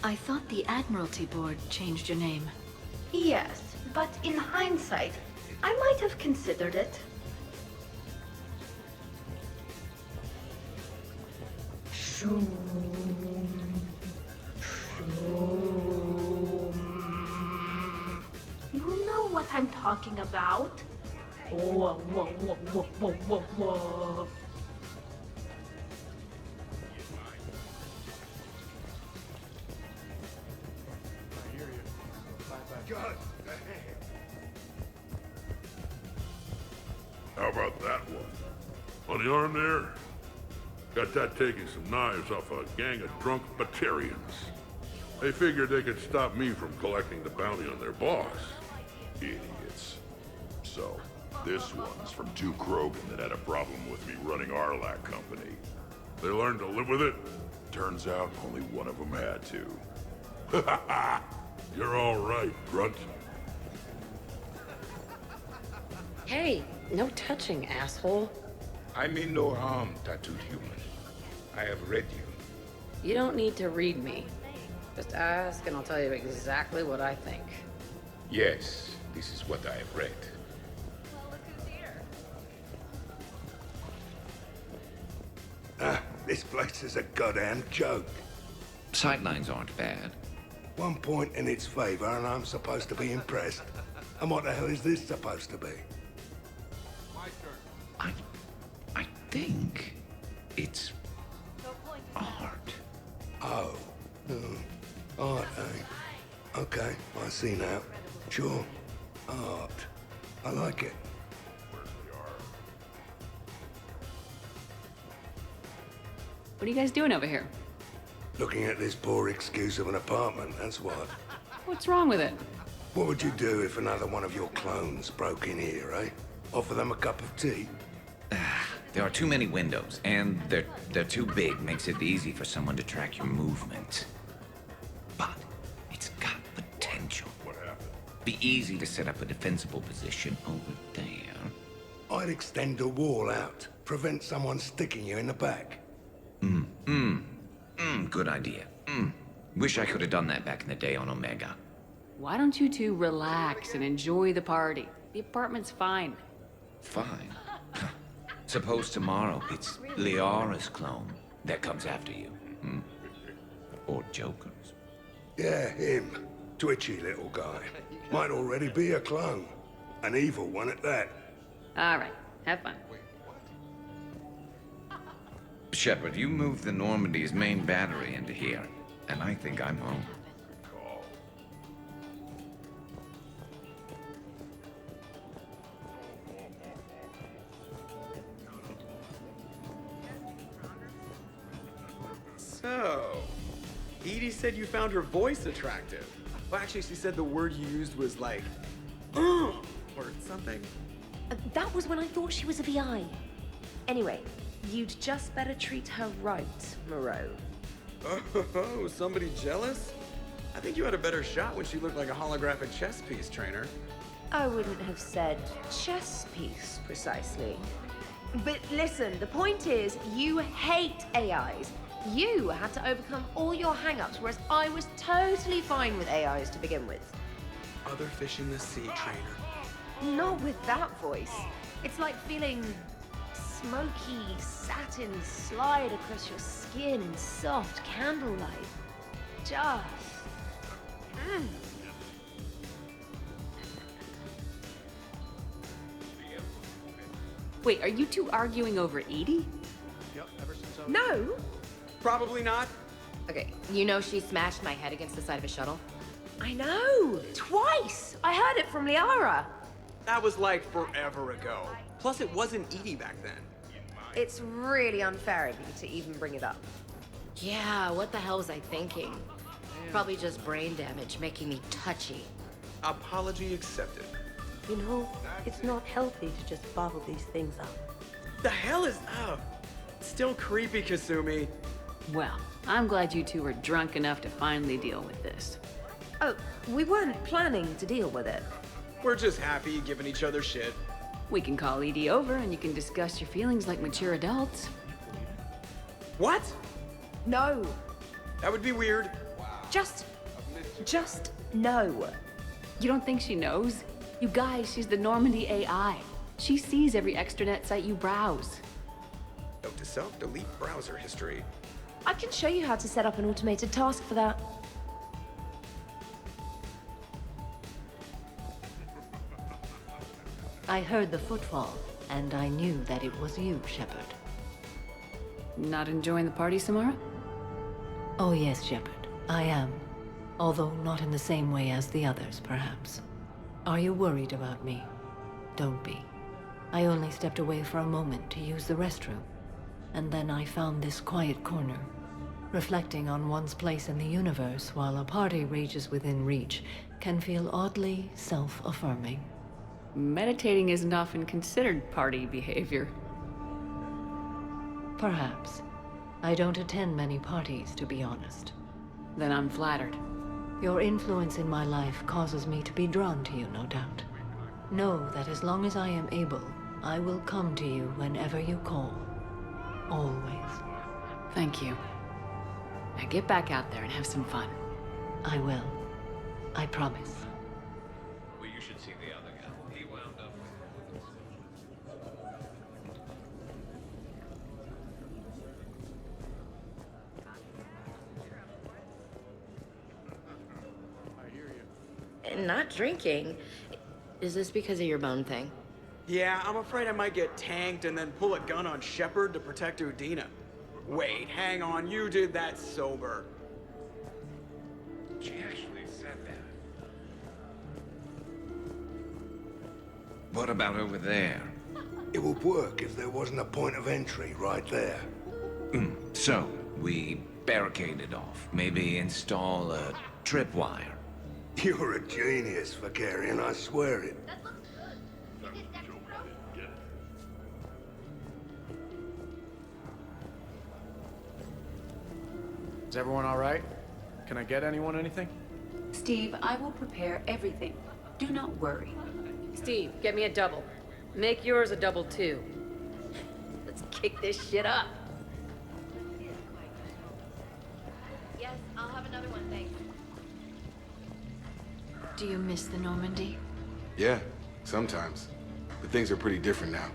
I thought the Admiralty Board changed your name. Yes, but in hindsight, I might have considered it. You know what I'm talking about? Whoa, whoa, whoa, whoa, whoa, whoa, whoa. How about that one? On the arm there? Got that taking some knives off a gang of drunk Batarians. They figured they could stop me from collecting the bounty on their boss. Idiots. So, this one's from two Krogan that had a problem with me running Arlac Company. They learned to live with it? Turns out only one of them had to. You're all right, Grunt. Hey, no touching, asshole. I mean no harm, tattooed human. I have read you. You don't need to read me. Just ask and I'll tell you exactly what I think. Yes, this is what I have read. This place is a goddamn joke. Sightlines aren't bad. One point in its favor and I'm supposed to be impressed. And what the hell is this supposed to be? I think it's art. Oh. Art, eh? Okay, I see now. Sure. Art. I like it. What are you guys doing over here? Looking at this poor excuse of an apartment, that's what. What's wrong with it? What would you do if another one of your clones broke in here, eh? Offer them a cup of tea? There are too many windows, and they're too big. Makes it easy for someone to track your movement. But it's got potential. What happened? Be easy to set up a defensible position over there. I'd extend the wall out. Prevent someone sticking you in the back. Good idea. Wish I could have done that back in the day on Omega. Why don't you two relax and enjoy the party? The apartment's fine. Fine. Suppose tomorrow it's Liara's clone that comes after you. Or Joker's. Yeah, him. Twitchy little guy. Might already be a clone. An evil one at that. All right, have fun. Shepard, you moved the Normandy's main battery into here, and I think I'm home. So, Edie said you found her voice attractive. Well, actually, she said the word you used was like, or something. That was when I thought she was a VI. Anyway, you'd just better treat her right, Moreau. Oh, somebody jealous? I think you had a better shot when she looked like a holographic chess piece, trainer. I wouldn't have said chess piece, precisely. But listen, the point is, you hate AIs. You had to overcome all your hang-ups, whereas I was totally fine with AIs to begin with. Other fish in the sea, trainer. Not with that voice. It's like feeling smoky satin slide across your skin in soft candlelight. Just... Wait, are you two arguing over Edie? Yep, ever since I was... No! Probably not. Okay, you know she smashed my head against the side of a shuttle? I know! Twice! I heard it from Liara. That was like forever ago. Plus, it wasn't Edie back then. It's really unfair of you to even bring it up. Yeah, what the hell was I thinking? Probably just brain damage, making me touchy. Apology accepted. You know, it's not healthy to just bottle these things up. The hell is up? Still creepy, Kasumi. Well, I'm glad you two were drunk enough to finally deal with this. Oh, we weren't planning to deal with it. We're just happy giving each other shit. We can call Edie over and you can discuss your feelings like mature adults. What? No. That would be weird. Just no. You don't think she knows? You guys, she's the Normandy AI. She sees every extranet site you browse. Note to self, delete browser history. I can show you how to set up an automated task for that. I heard the footfall, and I knew that it was you, Shepard. Not enjoying the party, Samara? Oh yes, Shepard, I am. Although not in the same way as the others, perhaps. Are you worried about me? Don't be. I only stepped away for a moment to use the restroom, and then I found this quiet corner. Reflecting on one's place in the universe while a party rages within reach can feel oddly self-affirming. Meditating isn't often considered party behavior. Perhaps. I don't attend many parties, to be honest. Then I'm flattered. Your influence in my life causes me to be drawn to you, no doubt. Know that as long as I am able, I will come to you whenever you call. Always. Thank you. Now get back out there and have some fun. I will. I promise. Well, you should see the other guy. He wound up Not drinking. Is this because of your bone thing? Yeah, I'm afraid I might get tanked and then pull a gun on Shepard to protect Udina. Wait, hang on, you did that sober. She actually said that. What about over there? It would work if there wasn't a point of entry right there. So, we barricade it off. Maybe install a tripwire. You're a genius, Vicarian, I swear it. Is everyone all right? Can I get anyone anything? Steve, I will prepare everything. Do not worry. Steve, get me a double. Make yours a double too. Let's kick this shit up. Yes, I'll have another one, thanks. Do you miss the Normandy? Yeah, sometimes. But things are pretty different now.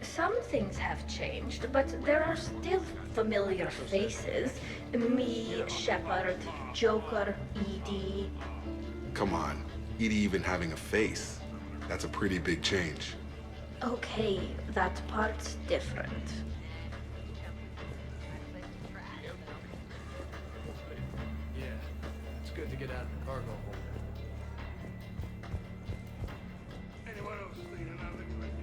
Some things have changed, but there are still familiar faces. Me, Shepard, Joker, Edie. Come on, Edie even having a face. That's a pretty big change. Okay, that part's different. Yeah, it's good to get out of the cargo hold. Anyone else need another drink?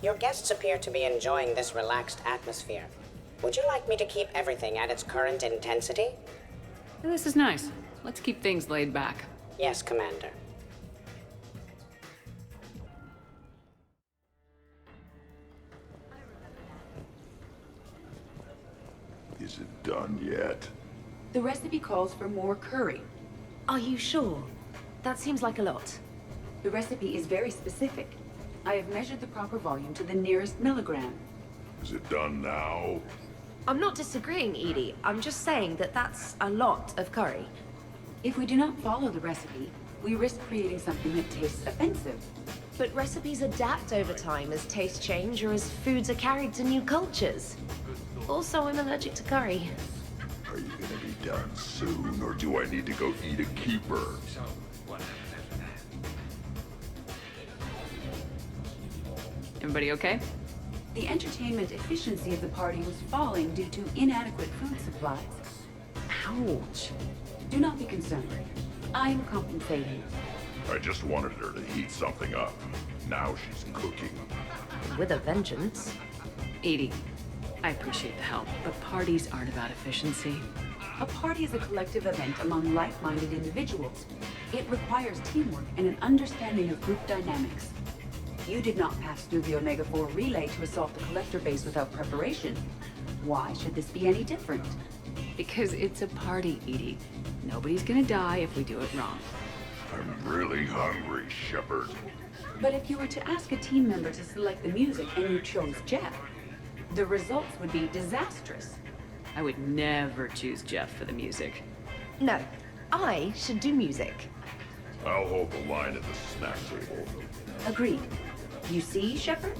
Your guests appear to be enjoying this relaxed atmosphere. Would you like me to keep everything at its current intensity? This is nice. Let's keep things laid back. Yes, Commander. Is it done yet? The recipe calls for more curry. Are you sure? That seems like a lot. The recipe is very specific. I have measured the proper volume to the nearest milligram. Is it done now? I'm not disagreeing, Edie. I'm just saying that that's a lot of curry. If we do not follow the recipe, we risk creating something that tastes offensive. But recipes adapt over time as tastes change or as foods are carried to new cultures. Also, I'm allergic to curry. Are you gonna be done soon, or do I need to go eat a keeper? So, what happens after that? Everybody okay? The entertainment efficiency of the party was falling due to inadequate food supplies. Ouch. Do not be concerned. I am compensating. I just wanted her to heat something up. Now she's cooking. With a vengeance. Edie, I appreciate the help, but parties aren't about efficiency. A party is a collective event among like-minded individuals. It requires teamwork and an understanding of group dynamics. You did not pass through the Omega-4 relay to assault the collector base without preparation. Why should this be any different? Because it's a party, Edie. Nobody's gonna die if we do it wrong. I'm really hungry, Shepard. But if you were to ask a team member to select the music and you chose Jeff, the results would be disastrous. I would never choose Jeff for the music. No, I should do music. I'll hold the line at the snack table. Agreed. You see, Shepard?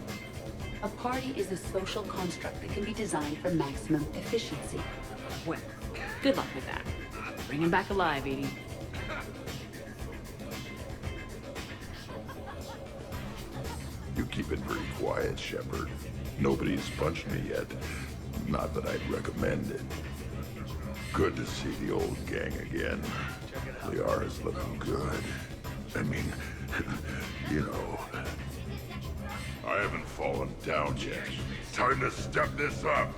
A party is a social construct that can be designed for maximum efficiency. Well, good luck with that. Bring him back alive, Edie. You keep it pretty quiet, Shepard. Nobody's punched me yet. Not that I'd recommend it. Good to see the old gang again. Liara's looking good. I mean, you know. I haven't fallen down yet. Time to step this up.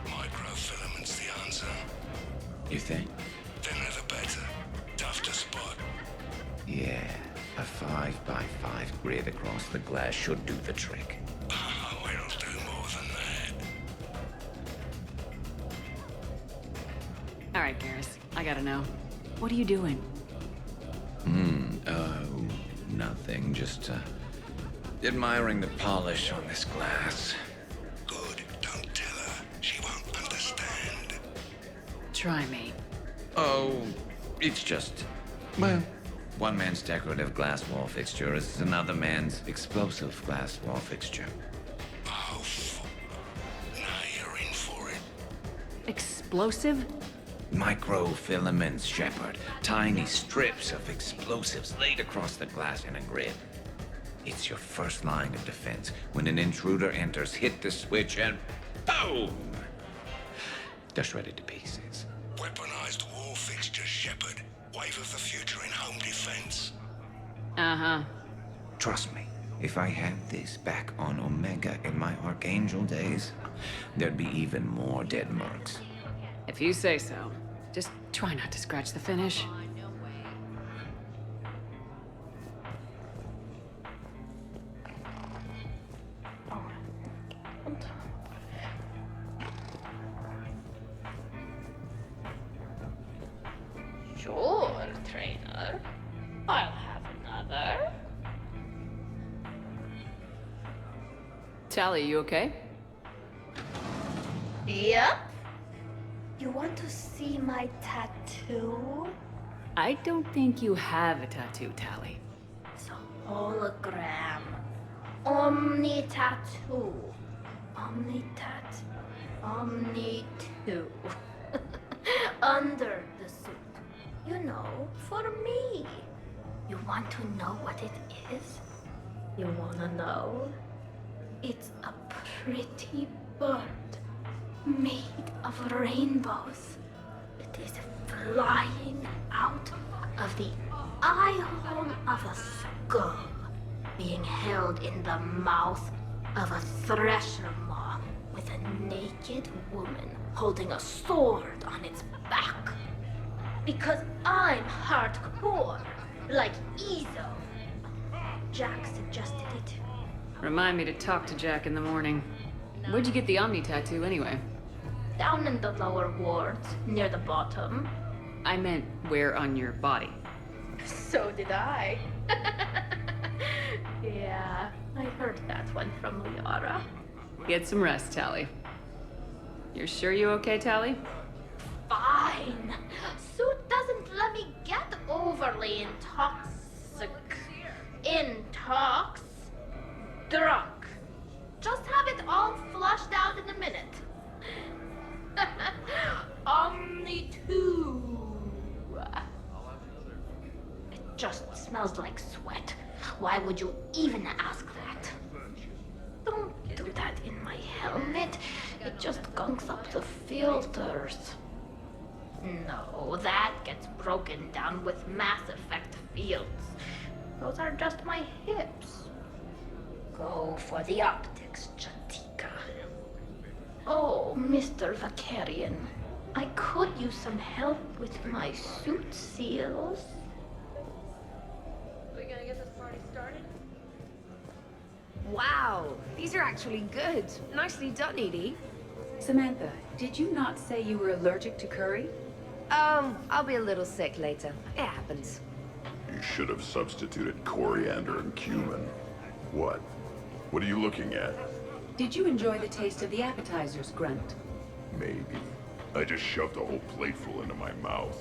Microfilaments's the answer. You think? Thinner the better. Tough to spot. Yeah, a 5x5 grid across the glass should do the trick. Oh, it'll do more than that. All right, Garrus. I gotta know. What are you doing? Nothing. Just, admiring the polish on this glass. Good. Don't tell her. She won't understand. Try me. Oh, it's just... Well, one man's decorative glass wall fixture is another man's explosive glass wall fixture. Oh, now you're in for it. Explosive? Microfilaments, Shepard. Tiny strips of explosives laid across the glass in a grid. It's your first line of defense. When an intruder enters, hit the switch and boom! They're shredded to pieces. Weaponized wall fixtures, Shepard. Wave of the future in home defense. Uh-huh. Trust me, if I had this back on Omega in my Archangel days, there'd be even more dead mercs. If you say so. Just try not to scratch the finish. Sure, trainer. I'll have another. Tally, you okay? Yep. You want to see my tattoo? I don't think you have a tattoo, Tally. It's a hologram. Omni tattoo. Omni tat. Omni 2. Under the suit. You know, for me. You want to know what it is? You wanna know? It's a pretty bird. Made of rainbows. It is flying out of the eye hole of a skull, being held in the mouth of a thresher maw with a naked woman holding a sword on its back. Because I'm hardcore, like Ezo. Jack suggested it. Remind me to talk to Jack in the morning. Where'd you get the Omni tattoo, anyway? Down in the lower wards, near the bottom. I meant where on your body. So did I. Yeah, I heard that one from Liara. Get some rest, Tally. You're sure you okay, Tally? Fine. Suit doesn't let me get overly intoxic. Drunk. Just have it all flushed out in a minute. Omni 2. It just smells like sweat. Why would you even ask that? Don't do that in my helmet. It just gunks up the filters. No, that gets broken down with Mass Effect fields. Those are just my hips. Go for the optics, Chatika. Oh, Mr. Vakarian, I could use some help with my suit seals. We gonna get this party started? Wow, these are actually good. Nicely done, Edie. Samantha, did you not say you were allergic to curry? I'll be a little sick later. It happens. You should have substituted coriander and cumin. What? What are you looking at? Did you enjoy the taste of the appetizers, Grunt? Maybe. I just shoved a whole plateful into my mouth.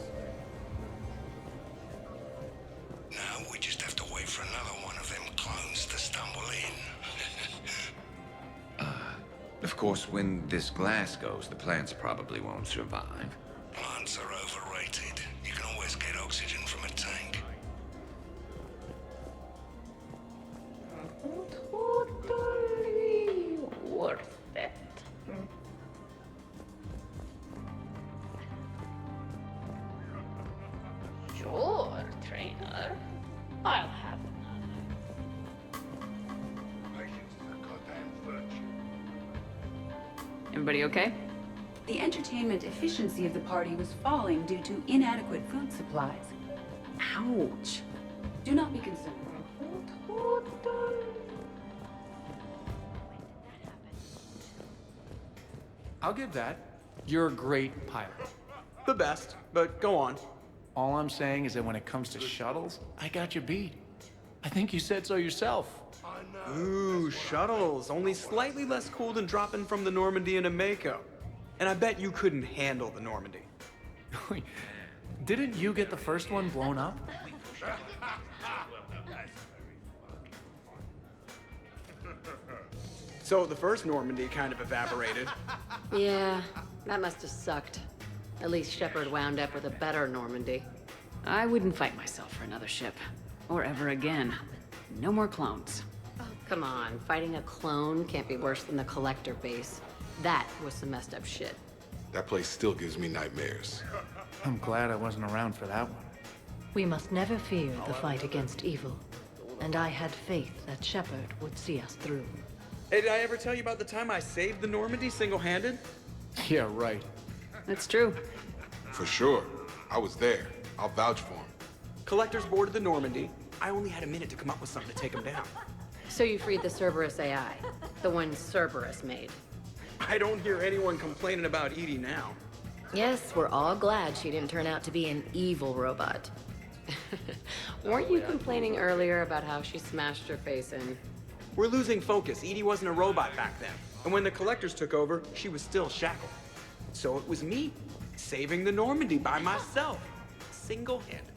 Now we just have to wait for another one of them clones to stumble in. Of course, when this glass goes, the plants probably won't survive. Plants are overrated. You can always get oxygen from a tank. Totally worth it. Sure, trainer. I'll have Everybody okay? The entertainment efficiency of the party was falling due to inadequate food supplies. Ouch. Do not be concerned. I'll give that. You're a great pilot. the best, but go on. All I'm saying is that when it comes to shuttles, I got you beat. I think you said so yourself. Ooh, shuttles. Only slightly less cool than dropping from the Normandy into Mako. And I bet you couldn't handle the Normandy. Didn't you get the first one blown up? So the first Normandy kind of evaporated. Yeah, that must have sucked. At least Shepard wound up with a better Normandy. I wouldn't fight myself for another ship. Or ever again. No more clones. Oh, come on. Fighting a clone can't be worse than the Collector base. That was some messed up shit. That place still gives me nightmares. I'm glad I wasn't around for that one. We must never fear the fight against evil. And I had faith that Shepard would see us through. Hey, did I ever tell you about the time I saved the Normandy single-handed? Yeah, right. That's true. For sure. I was there. I'll vouch for him. Collectors boarded the Normandy. I only had a minute to come up with something to take them down. So you freed the Cerberus AI. The one Cerberus made. I don't hear anyone complaining about Edie now. Yes, we're all glad she didn't turn out to be an evil robot. Weren't you complaining earlier about how she smashed her face in? We're losing focus. Edie wasn't a robot back then. And when the Collectors took over, she was still shackled. So it was me, saving the Normandy by myself. Single-handed.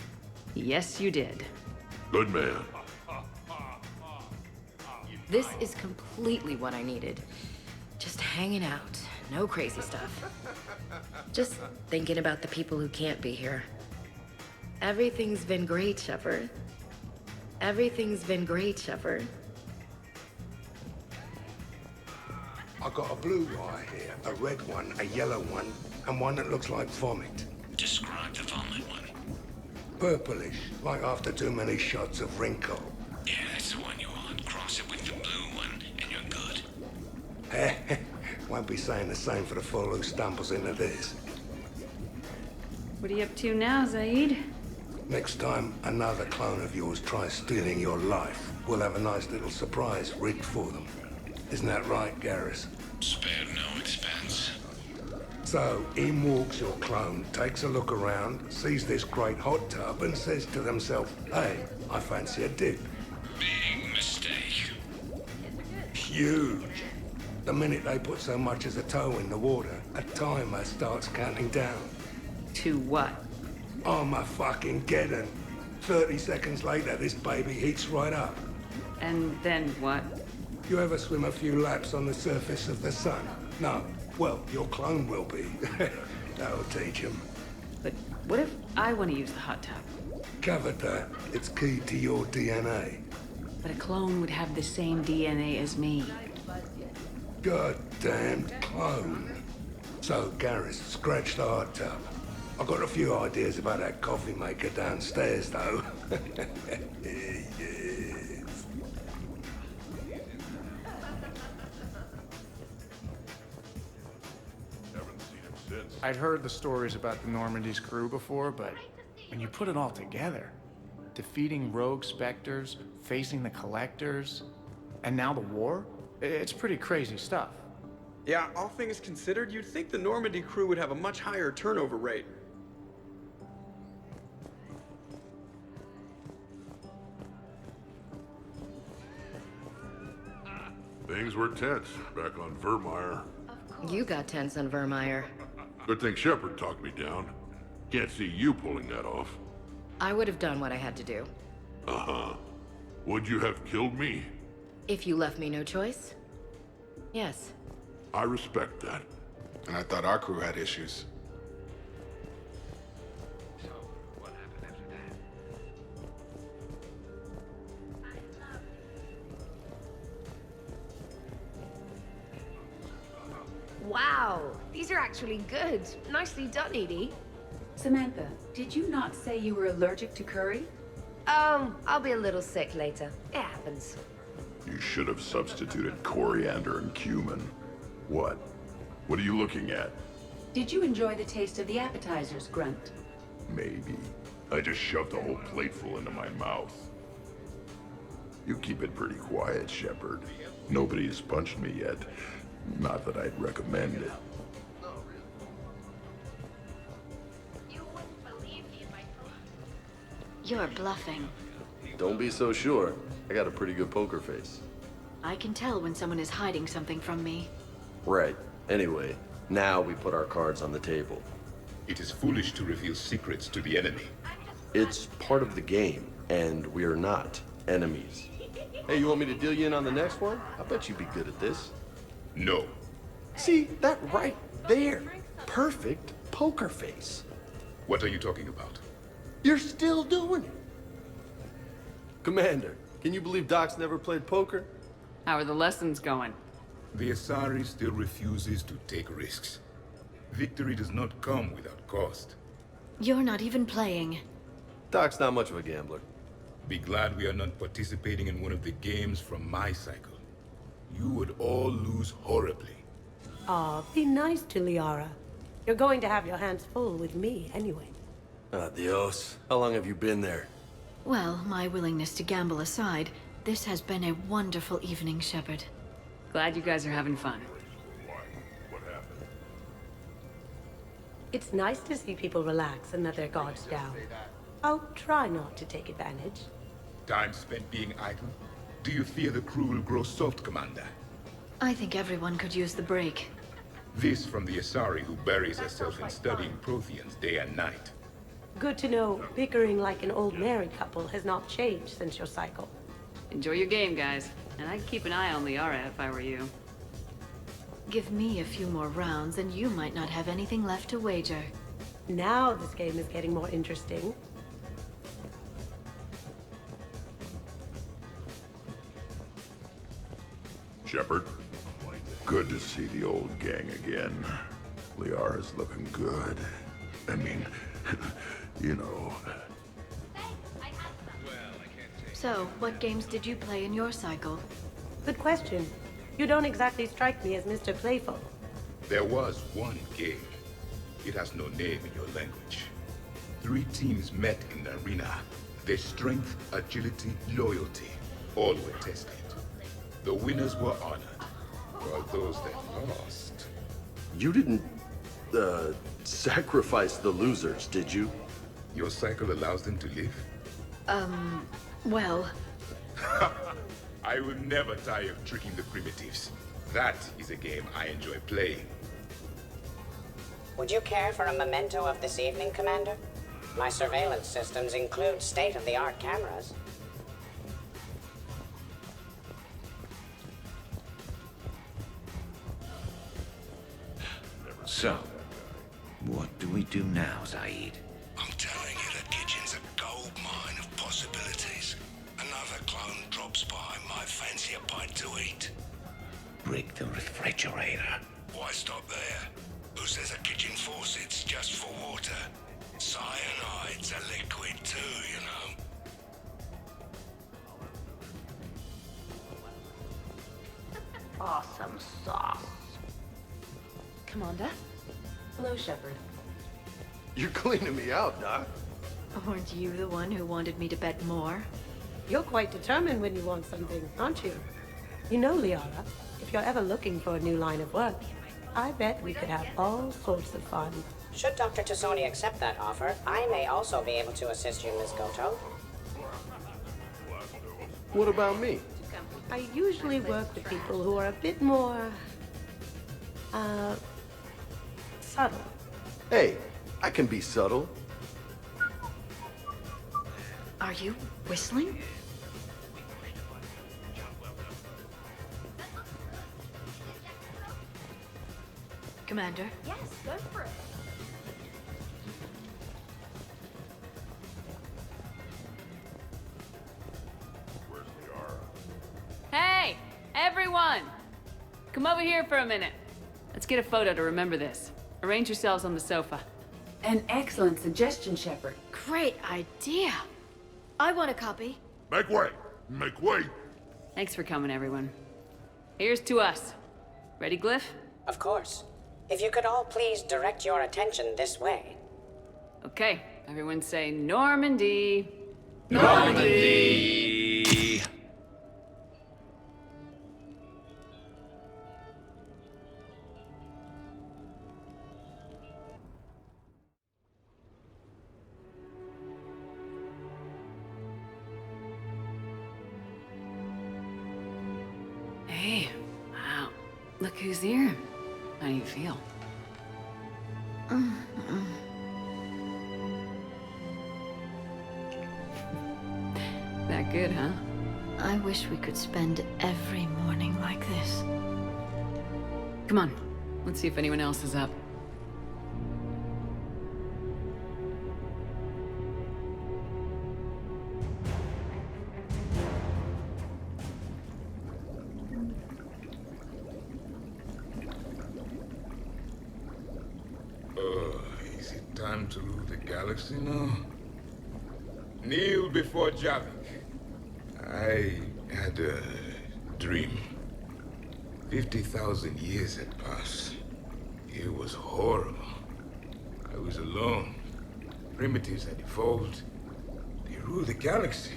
Yes, you did. Good man. This is completely what I needed. Just hanging out. No crazy stuff. Just thinking about the people who can't be here. Everything's been great, Shepard. Everything's been great, Shepard. I got a blue wire here, a red one, a yellow one, and one that looks like vomit. Describe the vomit one. Purplish, like after too many shots of wrinkle. Yeah, that's the one you want. Cross it with the blue one, and you're good. Won't be saying the same for the fool who stumbles into this. What are you up to now, Zaid? Next time another clone of yours tries stealing your life, we'll have a nice little surprise rigged for them. Isn't that right, Garrus? Spare no expense. So, in walks your clone, takes a look around, sees this great hot tub, and says to themselves, hey, I fancy a dip. Big mistake. Huge. The minute they put so much as a toe in the water, a timer starts counting down. To what? Armageddon. 30 seconds later, this baby heats right up. And then what? You ever swim a few laps on the surface of the sun? No. Well, your clone will be. That'll teach him. But what if I want to use the hot tub? Covered that. It's key to your DNA. But a clone would have the same DNA as me. Goddamned clone. So, Garrus, scratch the hot tub. I've got a few ideas about that coffee maker downstairs, though. I'd heard the stories about the Normandy's crew before, but when you put it all together, defeating rogue specters, facing the Collectors, and now the war, it's pretty crazy stuff. Yeah, all things considered, you'd think the Normandy crew would have a much higher turnover rate. Things were tense back on Vermeer. You got tense on Vermeer. Good thing Shepard talked me down. Can't see you pulling that off. I would have done what I had to do. Uh-huh. Would you have killed me? If you left me no choice? Yes. I respect that. And I thought our crew had issues. Wow, these are actually good. Nicely done, Edie. Samantha, did you not say you were allergic to curry? I'll be a little sick later. It happens. You should have substituted coriander and cumin. What? What are you looking at? Did you enjoy the taste of the appetizers, Grunt? Maybe. I just shoved a whole plateful into my mouth. You keep it pretty quiet, Shepard. Nobody has punched me yet. Not that I'd recommend it. You're bluffing. Don't be so sure. I got a pretty good poker face. I can tell when someone is hiding something from me. Right. Anyway, now we put our cards on the table. It is foolish to reveal secrets to the enemy. It's part of the game, and we're not enemies. Hey, you want me to deal you in on the next one? I bet you'd be good at this. No. See, that right there. Perfect poker face. What are you talking about? You're still doing it. Commander, can you believe Doc's never played poker? How are the lessons going? The Asari still refuses to take risks. Victory does not come without cost. You're not even playing. Doc's not much of a gambler. Be glad we are not participating in one of the games from my cycle. You would all lose horribly. Aw, be nice to Liara. You're going to have your hands full with me anyway. Adios. How long have you been there? Well, my willingness to gamble aside, this has been a wonderful evening, Shepard. Glad you guys are having fun. What happened? It's nice to see people relax and let their guards down. I'll try not to take advantage. Time spent being idle? Do you fear the crew will grow soft, Commander? I think everyone could use the break. This from the Asari who buries herself in studying Protheans day and night. Good to know bickering like an old married couple has not changed since your cycle. Enjoy your game, guys. And I'd keep an eye on Liara if I were you. Give me a few more rounds and you might not have anything left to wager. Now this game is getting more interesting. Shepard, good to see the old gang again. Liara's looking good. I mean, you know. So, what games did you play in your cycle? Good question. You don't exactly strike me as Mr. Playful. There was one game. It has no name in your language. 3 teams met in the arena. Their strength, agility, loyalty, all were tested. The winners were honored, while those that lost... You didn't, sacrifice the losers, did you? Your cycle allows them to live? Well... I will never tire of tricking the primitives. That is a game I enjoy playing. Would you care for a memento of this evening, Commander? My surveillance systems include state-of-the-art cameras. So, what do we do now, Zaid? I'm telling you, the kitchen's a gold mine of possibilities. Another clone drops by, might fancy a bite to eat. Break the refrigerator. Why stop there? Who says a kitchen faucet's just for water? Cyanide's a liquid too, you know. Awesome sauce. Commander? Hello, Shepard. You're cleaning me out, Doc. Weren't you the one who wanted me to bet more? You're quite determined when you want something, aren't you? You know, Liara, if you're ever looking for a new line of work, I bet we could have all sorts of fun. Should Dr. Tassoni accept that offer, I may also be able to assist you, Ms. Goto. What about me? I usually work with people who are a bit more... subtle. Hey, I can be subtle. Are you whistling? Commander? Yes, go for it. Where's Liara? Hey, everyone! Come over here for a minute. Let's get a photo to remember this. Arrange yourselves on the sofa. An excellent suggestion, Shepard. Great idea. I want a copy. Make way! Make way! Thanks for coming, everyone. Here's to us. Ready, Glyph? Of course. If you could all please direct your attention this way. Okay, everyone say Normandy. Normandy! Hey, wow. Look who's here. How do you feel? That good, huh? I wish we could spend every morning like this. Come on, let's see if anyone else is up. Is it time to rule the galaxy now? Kneel before Javik. I had a dream. 50,000 years had passed. It was horrible. I was alone. Primitives had evolved. They ruled the galaxy.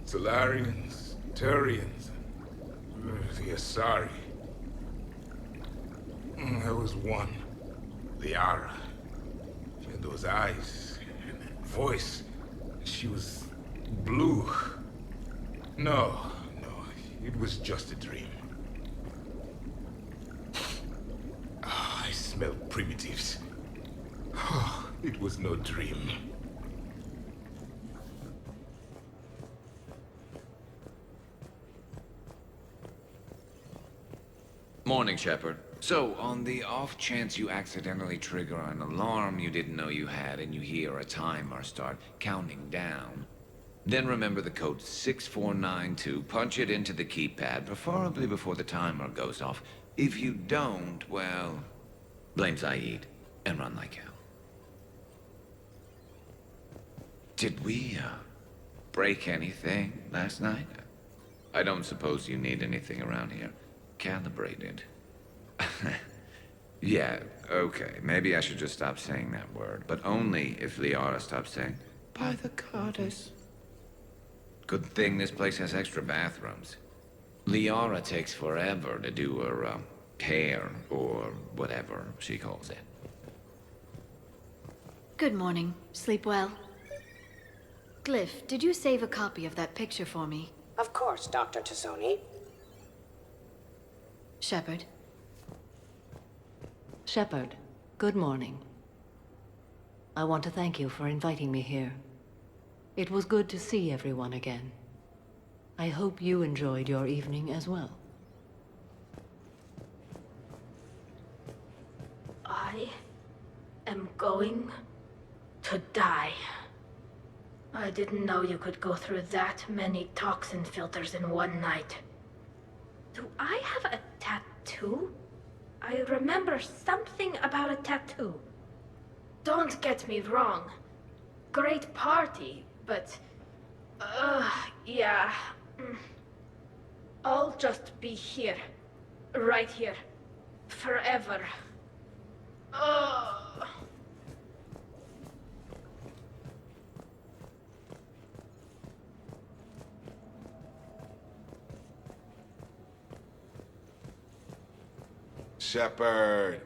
Solarians, Turians, the Asari. I was one. Liara. She had those eyes and that voice. She was blue. No, it was just a dream. I smelled primitives. It was no dream. Morning, Shepard. So, on the off chance you accidentally trigger an alarm you didn't know you had and you hear a timer start counting down, then remember the code 6492, punch it into the keypad, preferably before the timer goes off. If you don't, well, blame Zaid and run like hell. Did we, break anything last night? I don't suppose you need anything around here calibrated. Yeah, okay, maybe I should just stop saying that word, but only if Liara stops saying, by the goddess. Good thing this place has extra bathrooms. Liara takes forever to do her, hair, or whatever she calls it. Good morning. Sleep well? Glyph, did you save a copy of that picture for me? Of course, Dr. Tassoni. Shepard. Shepard, good morning. I want to thank you for inviting me here. It was good to see everyone again. I hope you enjoyed your evening as well. I am going to die. I didn't know you could go through that many toxin filters in one night. Do I have a tattoo? I remember something about a tattoo. Don't get me wrong. Great party, but... yeah. I'll just be here. Right here. Forever. Ugh. Shepard,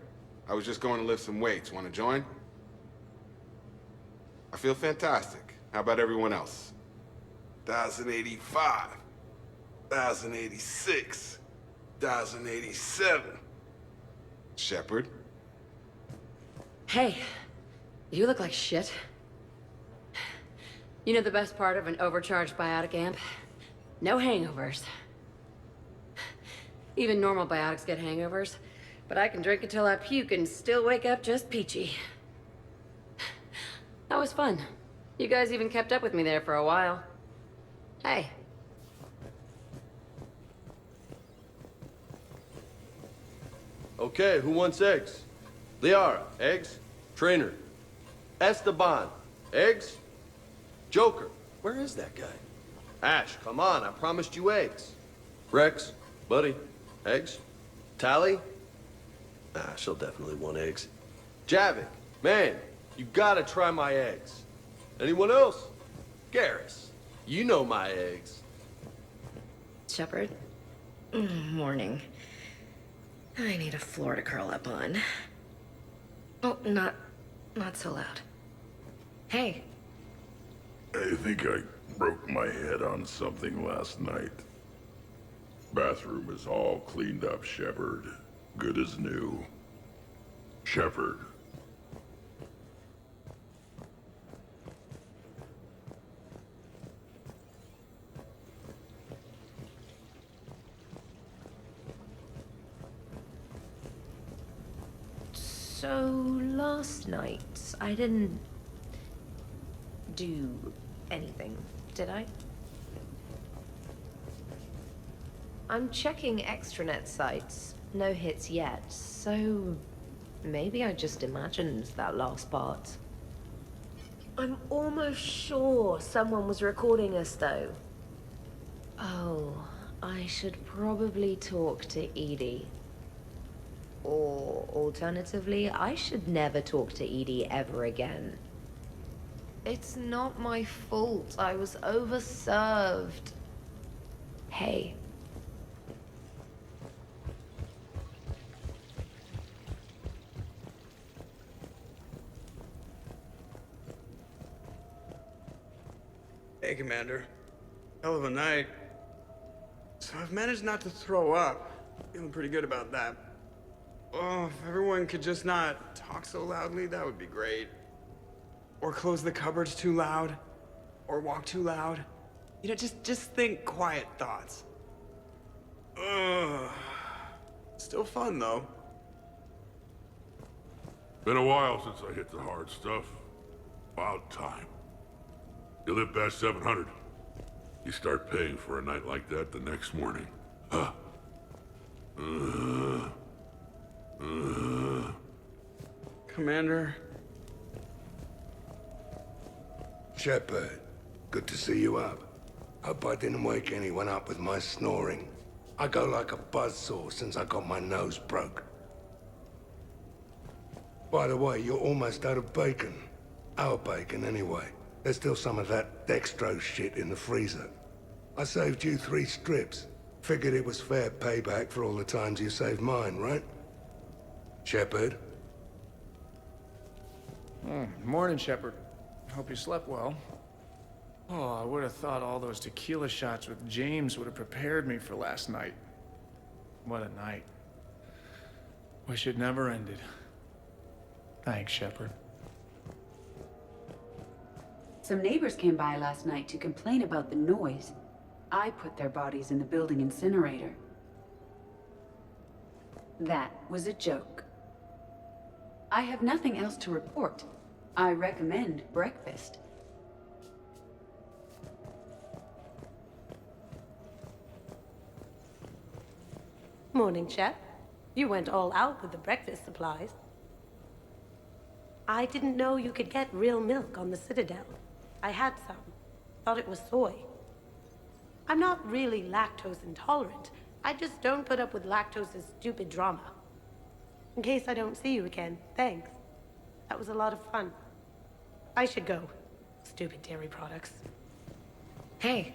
I was just going to lift some weights. Want to join? I feel fantastic. How about everyone else? 1,085, 1,086, 1,087. Shepard? Hey, you look like shit. You know the best part of an overcharged biotic amp? No hangovers. Even normal biotics get hangovers, but I can drink until I puke and still wake up just peachy. That was fun. You guys even kept up with me there for a while. Hey. Okay, who wants eggs? Liara, eggs? Trainer. Esteban, eggs? Joker, where is that guy? Ash, come on, I promised you eggs. Rex, buddy, eggs? Tally? Ah, she'll definitely want eggs. Javik, man, you gotta try my eggs. Anyone else? Garrus, you know my eggs. Shepard? Morning. I need a floor to curl up on. Oh, not so loud. Hey. I think I broke my head on something last night. Bathroom is all cleaned up, Shepard. Good as new. Shepard. So, last night, I didn't do anything, did I? I'm checking extranet sites. No hits yet, so maybe I just imagined that last part. I'm almost sure someone was recording us, though. Oh, I should probably talk to Edie. Or, alternatively, I should never talk to Edie ever again. It's not my fault. I was overserved. Hey. Hey, Commander. Hell of a night. So I've managed not to throw up. Feeling pretty good about that. Oh, if everyone could just not talk so loudly, that would be great. Or close the cupboards too loud. Or walk too loud. You know, just think quiet thoughts. Ugh. Still fun, though. Been a while since I hit the hard stuff. About time. You live past 700. You start paying for a night like that the next morning. Huh. Commander. Shepard, good to see you up. Hope I didn't wake anyone up with my snoring. I go like a buzzsaw since I got my nose broke. By the way, you're almost out of bacon. Our bacon, anyway. There's still some of that dextrose shit in the freezer. I saved you 3 strips. Figured it was fair payback for all the times you saved mine, right? Shepard? Morning, Shepard. Hope you slept well. Oh, I would have thought all those tequila shots with James would have prepared me for last night. What a night. Wish it never ended. Thanks, Shepard. Some neighbors came by last night to complain about the noise. I put their bodies in the building incinerator. That was a joke. I have nothing else to report. I recommend breakfast. Morning, Shep. You went all out with the breakfast supplies. I didn't know you could get real milk on the Citadel. I had some. Thought it was soy. I'm not really lactose intolerant. I just don't put up with lactose's stupid drama. In case I don't see you again, thanks. That was a lot of fun. I should go. Stupid dairy products. Hey,